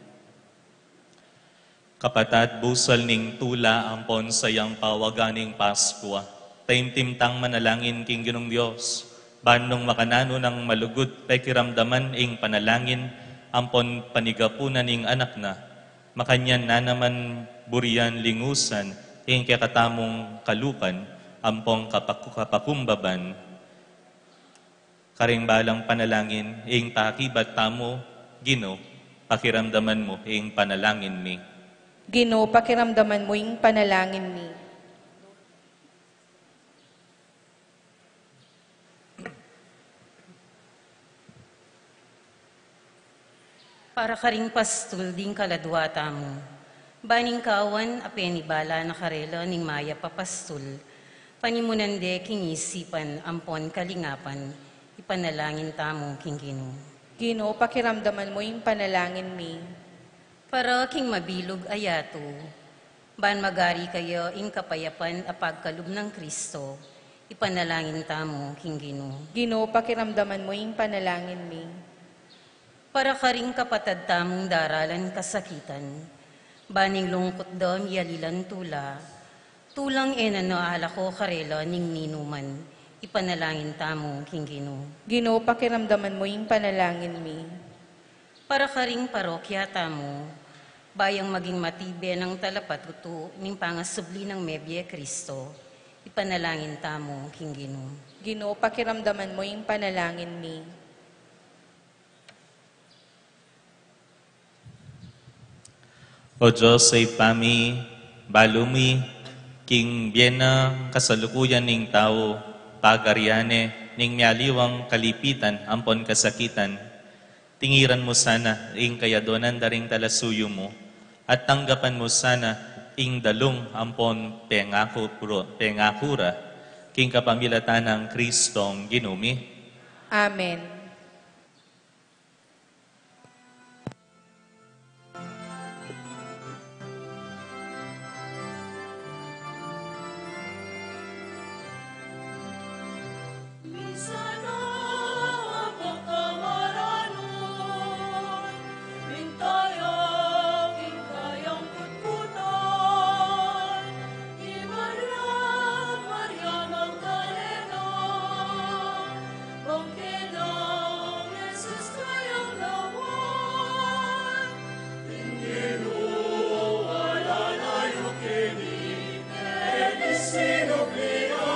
Kapatad, busal ning tula ampon sayang pawaganing Paskwa. Taimtimtang manalangin king Ginong Diyos. Banong makanano ng malugod, pekiramdaman ing panalangin, ampon panigapunan ing anak na. Makanyan na naman burian lingusan, ing kakatamong kalukan, ampong kapakumbaban. Karing balang panalangin, ing pakibat tamo, Ginoo, pakiramdaman mo, ing panalangin mi. Ginoo, pakiramdaman mo yung panalangin ni. Para ka ring pastul ding kaladwata mo. Baning kawan, apenibala na karela ning maya papastul. Panimunande king isipan, ampon kalingapan, ipanalangin tamo king Ginoo. Ginoo, pakiramdaman mo yung panalangin mi. Para king mabilog ayato, ban magari kayo ing kapayapan a pagkalub ng Kristo, ipanalangin tamo king Ginoo. Ginoo, pakiramdaman mo yung panalangin mi. Para ka ring kapatad tamong daralan kasakitan, baning lungkot dam yalilan tula, tulang enanoala ko karela ning ninuman, ipanalangin tamo king Ginoo. Ginoo, pakiramdaman mo yung panalangin mi. Para ka ring parokya tamo, bayang maging matibe ng talapatuto ning pangasubli ng Mebye Kristo, ipanalangin tamo king Ginoo. Ginoo, pakiramdaman mo yung panalangin mi. O Diyos, ay pami, balumi, king biena, kasalukuyan ning tao, pagaryane, ning mialiwang kalipitan, ampon kasakitan, tingiran mo sana, ing kayadonan daring talasuyo mo, at tanggapan mo sana, ing dalong ampon pengakura, king kapamilatan ng Kristong ginumi. Amen. Sana pagkamaranon, bintayang hingayang kutkutan, di Maria, Maria Magdalena, bangkinang Jesus kayang lawan, Panginoon, alalayo kini, sinublia,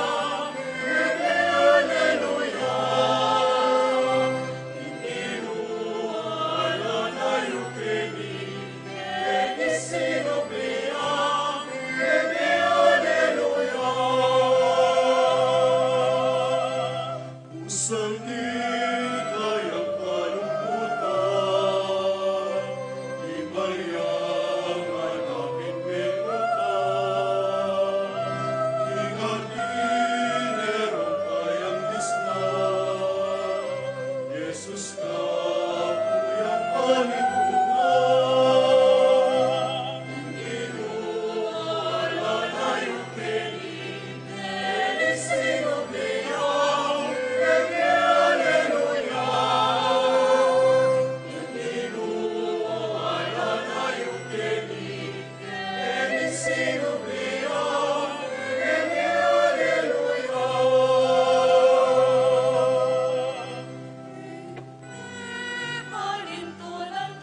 Malintunan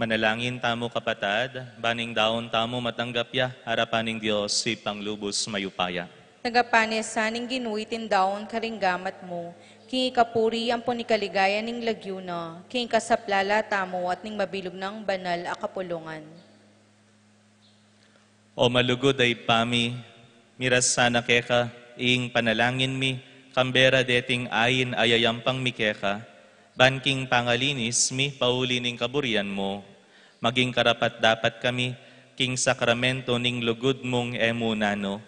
Manalangin tamo kapatad, baning daon tamo matanggap ya, harapaning Diyos si panglubos mayupaya. Nagapanesaning ginuitin daon karinggamat mo, king ikapuri ang punikaligaya ning lagyuna, king kasaplala tamo at ning mabilog ng banal a kapulungan. O malugod ay pami, miras sana keka, ing panalangin mi, kambera deting ayin ayayampang mi keka, banking pangalinis mi pauli ning kaburian mo, maging karapat dapat kami, king sakramento ning lugod mong emunano,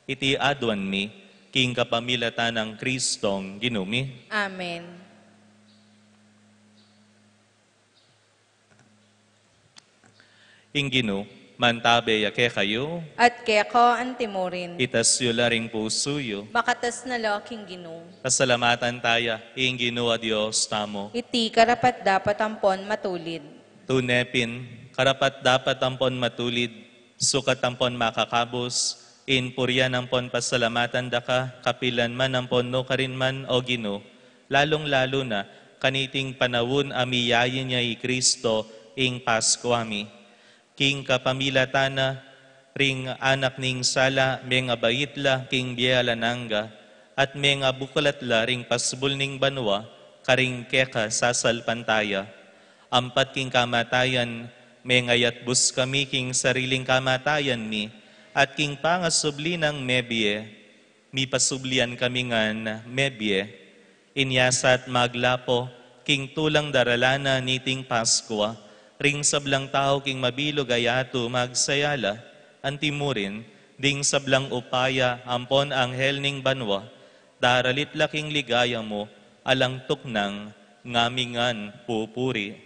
iti adwan mi, king kapamilatan ng Kristong ginumi. Amen. Ingino, mantabe yake kayo, At keko ang timurin, itas yu laring pusuyo, makatas na laking ginu. pasalamatan taya, ingino a Diyos tamo. Iti karapat dapat ampon matulid. Tunepin, karapat dapat ampon matulid, sukat ampon makakabos, in puryan ampon pasalamatan daka, kapilan man ampon no karinman o Gino, lalong-lalo na kaniting panawon amiyayin niya i Kristo ing Pasko ami. King kapamilatana, ring anak ning sala, menga bayitla, king biyalananga, at menga bukalatla ring pasbul ning banwa, karing keka sasal pantaya. Ampat king kamatayan, mengayat bus kami king sariling kamatayan mi, at king pangasubli ng mebye, mi pasublian kami ngan mebye, inyasat maglapo, king tulang daralana niting Paskwa, ring sablang tao king mabilog ayato magsayala, antimurin, ding sablang upaya, ampon anghel ning banwa, daralit laking ligaya mo, alang tuknang ngamingan pupuri.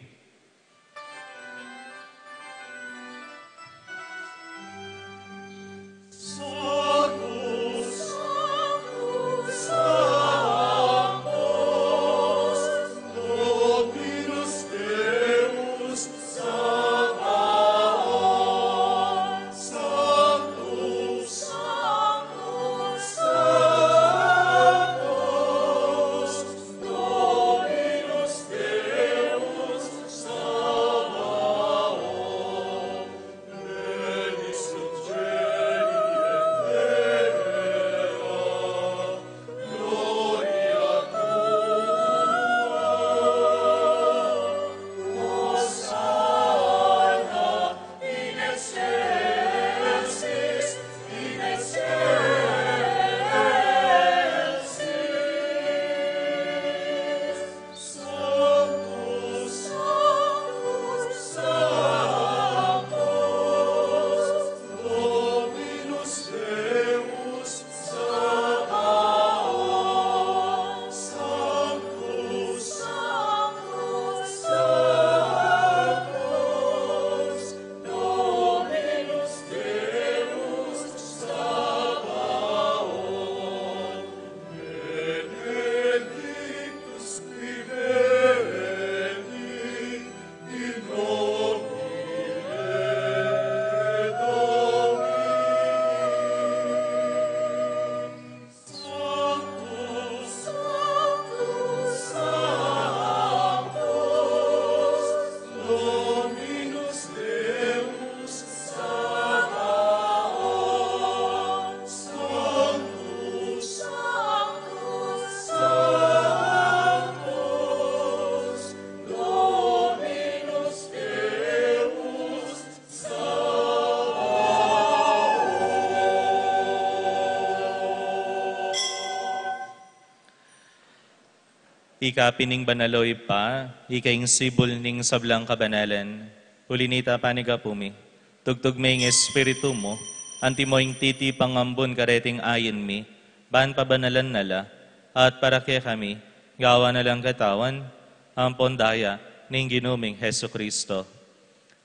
Ikapining banaloy pa, ikaing sibol ning sablang kabanalan. Hulinita paniga pumi, tugtog may espiritu mo, anti moing titi pangambon kareting ayin mi, ban pabanalan nala, at para kaya kami, gawa na lang katawan, ang pondaya ning ginuming Heso Kristo.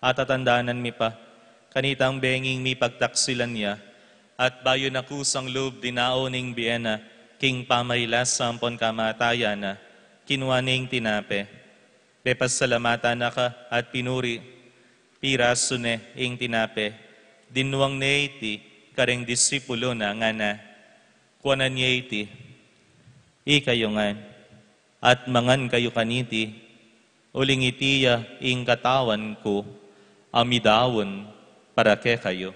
At tatandaanan mi pa, kanitang benging mi pagtaksilan niya, at bayo na kusang loob dinao ning Biena, king pamaylas sampon kamatayan na, kinuaning tinape. Pepasalamatan na ka at pinuri, piraso ne ing tinape, dinuang ne iti, kareng disipulo na nga na, kuanan niya iti, ikayo nga, at mangan kayo kaniti, uling itiya ing katawan ko, amidawon para ke kayo.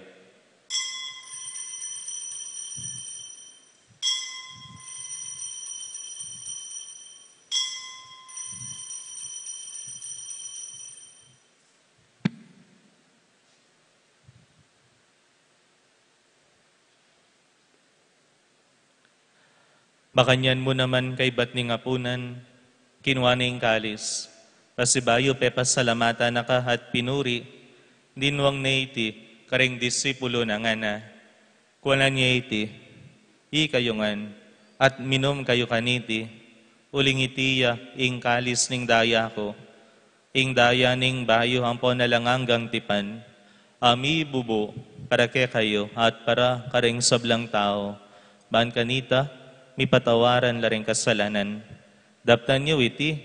Bakanyan mo naman kay batning apunan, kinwaning kalis. Pasibayo pepas salamata naka at pinuri, dinwang na iti, karing disipulo na nga na. Kuwanan niya iti, ikayungan, at minom kayo kaniti, uling itiya, ing kalis ning daya ko, ing daya ning bayo ang ponalanganggang tipan, ami bubo, para ke kayo, at para karing sablang tao, baan kanita, mi patawaran la ring kasalanan. Daptan niyo iti,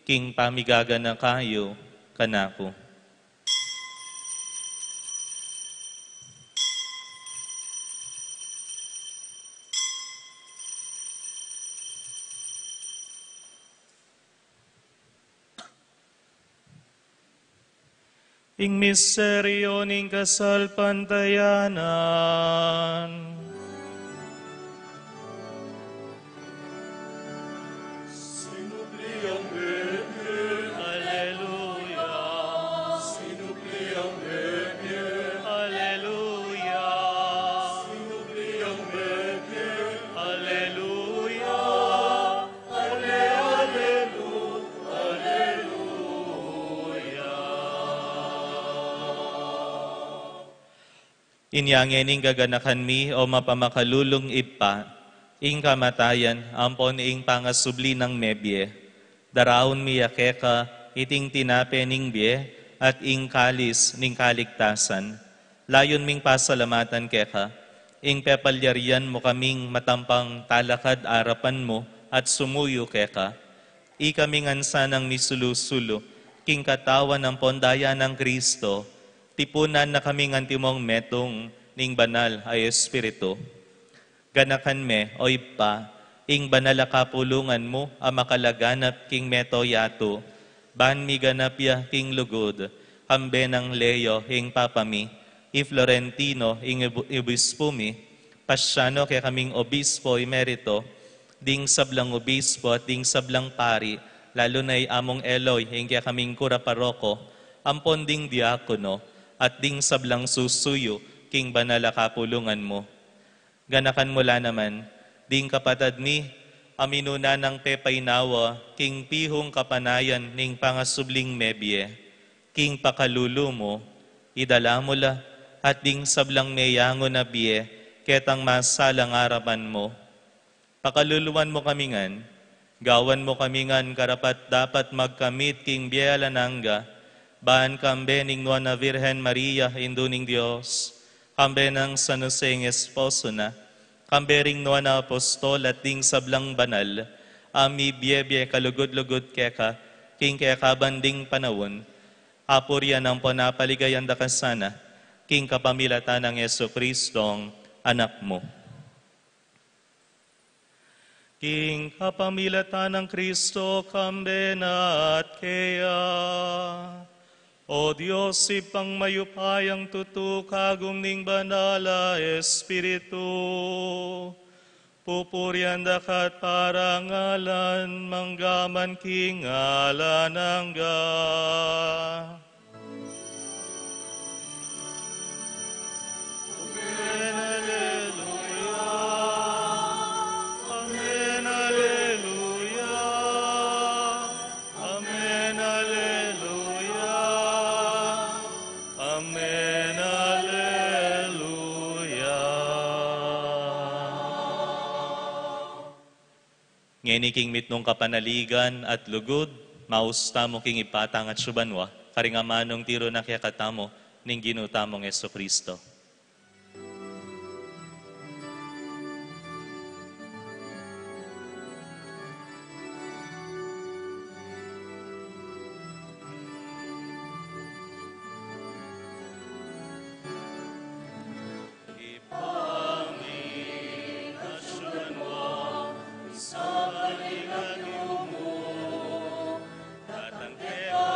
king pamigaga na kayo, kanako. Ing misteryo ning kasalpantayanan. Sinupli ang bebe, Alleluia, sinupli ang bebe, Alleluia, sinupli ang bebe, Alleluia. Inyangening gaganakan mi o mapamakalulong ipa, ing kamatayan, ampon ing pangasubli ng mebye, daraon mi yakeka, iting tinape ning bie, at ing kalis ning kaligtasan. Layon ming pasalamatan keka, ing pepalyarian mo kaming matampang talakad arapan mo, at sumuyo keka. Ikaming ansanang misulusulo, king katawan ng pondaya ng Kristo, tipunan na kaming antimong metong ning banal ay Espiritu. Ganakan me, oy pa, ing banal a kapulungan mo, ang makalaganap king meto yato, ban mi ganapya king lugod, kambe ng Leo ing papami, i Florentino ing obispo mi, pasyano kaya kaming obispo emerito, ding sablang obispo at ding sablang pari, lalo na'y among Eloy, ing kaya kaming kura paroko, ampon ding diakono, at ding sablang susuyo, king banal a kapulungan mo. Ganakan mula naman, ding kapatad mi, aminuna ng pepaynawa, king pihong kapanayan ning pangasubling mebye, king pakalulo mo, idala mo la, at ding sablang meyango na biye, ketang masalang arapan mo. Pakaluluan mo kamingan, gawan mo kamingan karapat dapat magkamit king biyalananga, baan kambe ning Nuana Virgen Maria, induning Diyos, kambe ng San Jose ng esposo na, kambe ring Nuana Apostol at ding sablang banal, ami biyebye kalugod-lugod keka, king keka banding panawon, apurya ng panapaligayan da kasana, king kapamilatan ng Yesu Kristong anak mo. King kapamilatan ng Kristo, kambe na at kaya, o Diyos, ipang mayupayang tutukagong ning banala Espiritu, pupuryan dakat parangalan, manggaman king alanangga. Amen, Alleluia. Amen, Alleluia. Amen, Alleluia. Amen, Alleluia. Ngeni king mitnong kapanaligan at lugod, mausta mo king ipatang at subanwa, karingamanong tiro na kaya katamo, ning ginutamong Yesu Kristo. Tatang kaya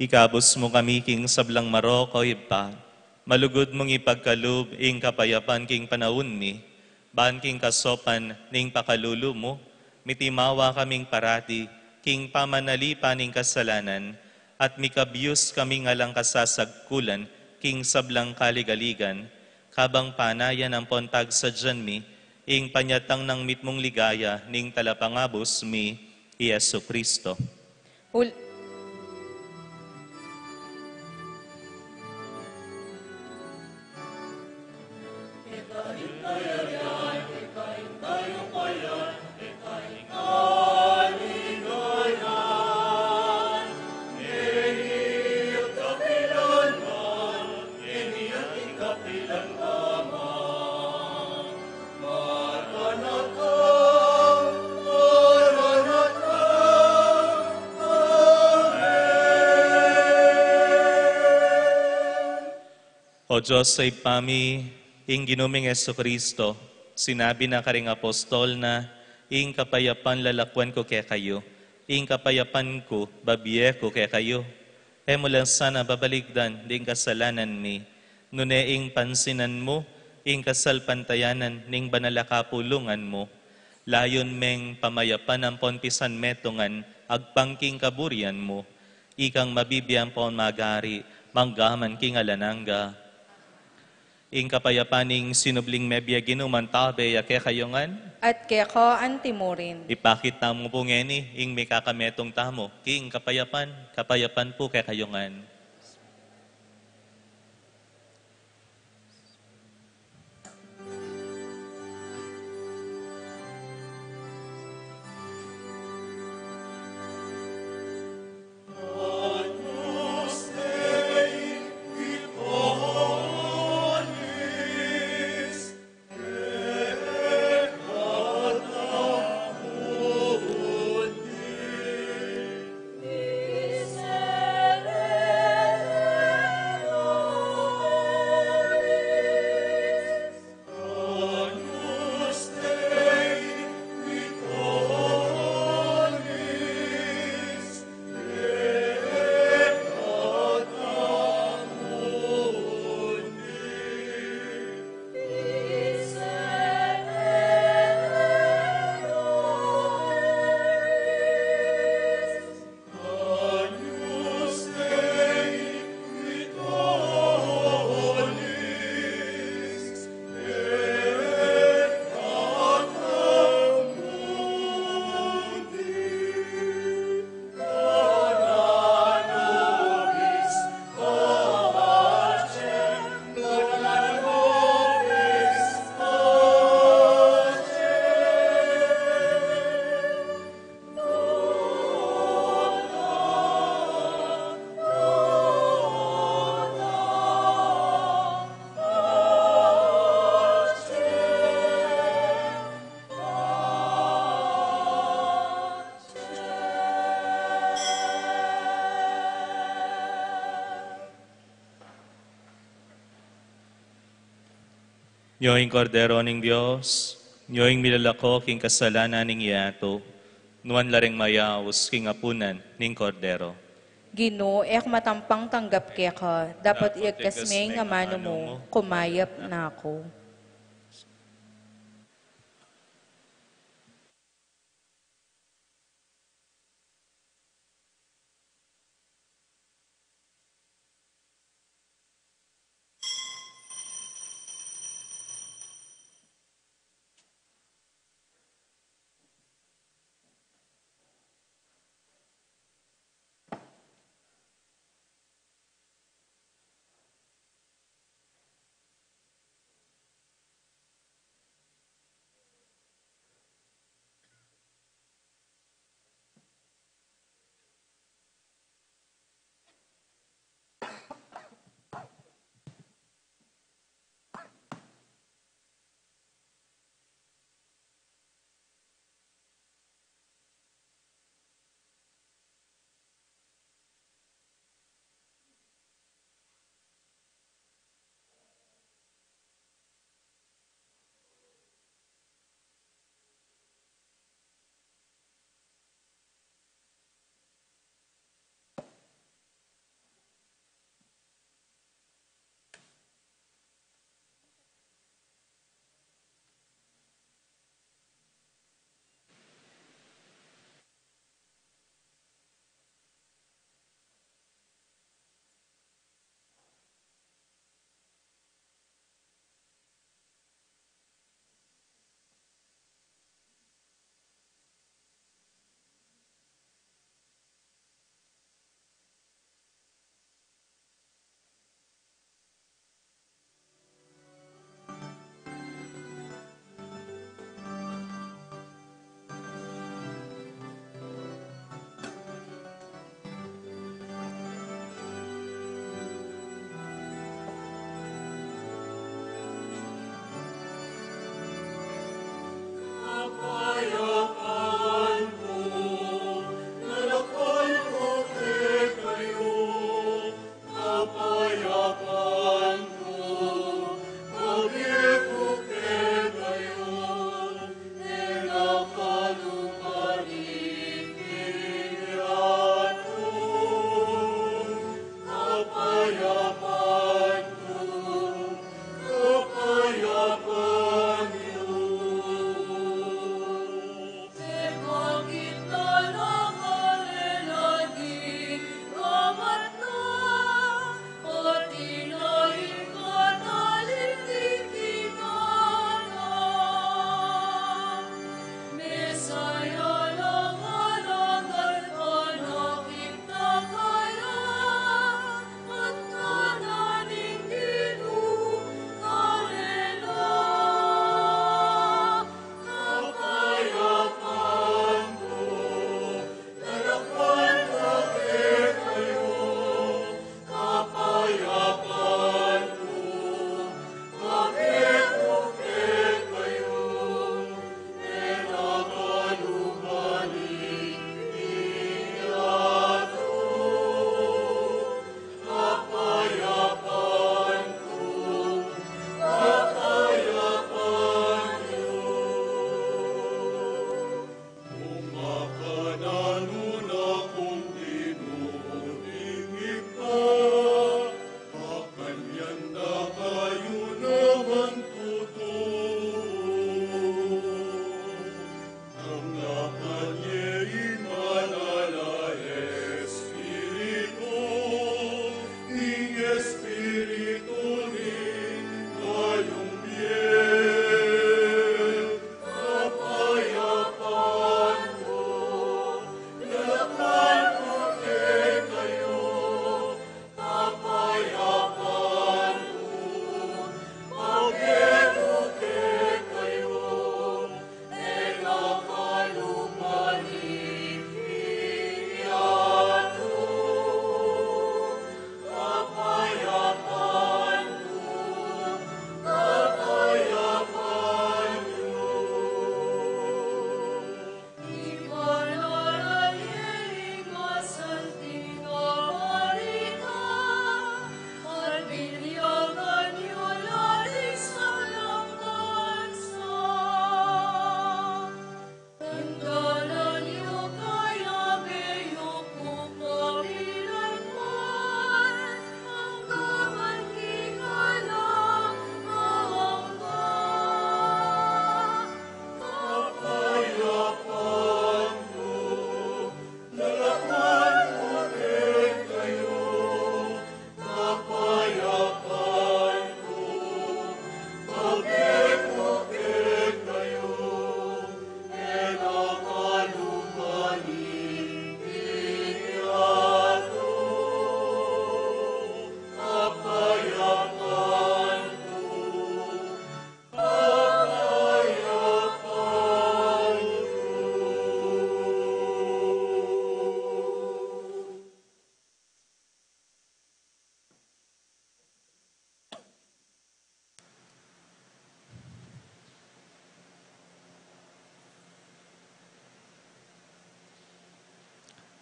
Ikabos mo kami king sablang Maroko ipa, malugod mong ipagkalub ing kapayapan king panahon mi, ban king kasopan ning pakalulu mo, mitimawa kaming parati, king pamanalipan ning kasalanan, at mikabyus kaming alang kasasagkulan, king sablang kaligaligan, kabang panayan ang pontag sa dyan mi, ing panyatang ng mitmong ligaya, ning talapangabos mi, Yesu Kristo. O Diyos sa ipami, ing ginuming Yesu Kristo, sinabi na karing apostol na, ing kapayapan lalakwan ko kaya kayo, ing kapayapan ko babiye ko kaya kayo. E mula sana babaligdan, ding kasalanan mi, nune ing pansinan mo, ing kasalpantayanan, ning banalakapulungan mo, layon meng pamayapan ang ponpisan metongan, agpangking kaburian mo, ikang mabibiyang pon magari, manggaman king alananga. Ing kapayapaning sinubling mebya ginuman tabe yake kayongan. At kaya ko antimorin. Ipakit mo po ngeni, ing may kakametong tamo. King kapayapan, kapayapan po kaya kayongan. Nyoing kordero ning Diyos, nyoing milalako king kasalanan ning iato, nuan laring mayaos king apunan ning kordero. Gino, ek matampang tanggap kaya ka, dapat iagkasmay nga mano mo, kumayap na ako.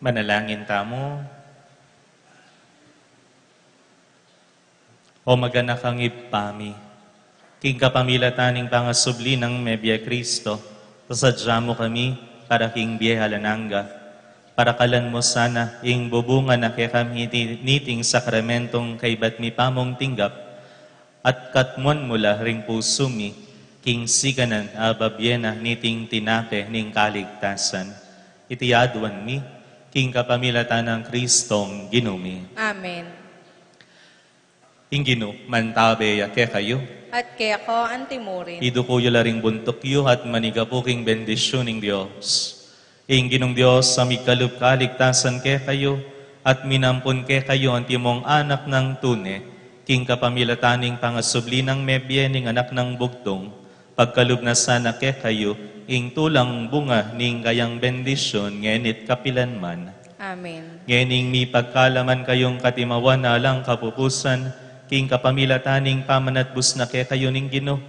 Manalangin tamo. O maganak ang ipami, king kapamilataning pangasubli ng Mebia Kristo, pasadya mo kami para king biye halananga, para kalan mo sana ing bubunga na kaya kami niting sakramentong kay bat mi pamong tinggap, at katmon mula ring pusumi, king siganan ababyena niting tinape ning kaligtasan. Itiadwan mi, king kapamilatan ng Kristong ginumi. Amen. Ingino, mantabe ya ke kayo. At kaya ko antimurin. Idukuyo laring buntok yu at manigapuking bendisyon ng Diyos. Inginong Diyos sa mikalub kaligtasan ke kayo at minampun ke kayo ang timong anak ng tune, king kapamilataning pangasubli ng mebyening anak ng bugtong, pagkalub na sana ke kayo, ing tulang bunga ning kayang bendisyon ngenit kapilanman. Amen. Ngening mi pagkalaman kayong katimawan na lang kapupusan, king kapamilataning pamanatbus na kaya kayo ning Gino,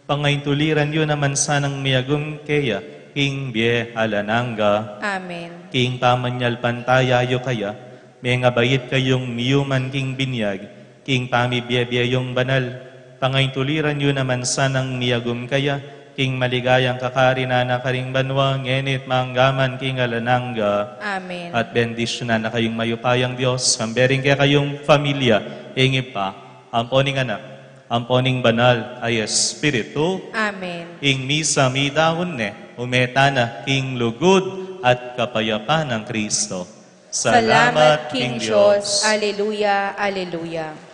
pangaintuliran yun naman sanang miyagong kaya, king biye alananga. Amen. King pamanyal pantayayo kaya, may nga bayit kayong miyuman king binyag, king pamibiye yung banal, pangaintuliran yun naman sanang miyagong kaya, king maligayang kakarina na karing banwa, ngenit manggaman king alananga. Amen. At bendisyonan na kayong mayupayang Diyos, kambering kaya kayong familia, ingip pa, amponing anak, amponing banal ay Espiritu, Amen. ing misa mi dahon ne, umeta na king lugod at kapayapan ng Kristo. Salamat, King Diyos. Alleluia, alleluia.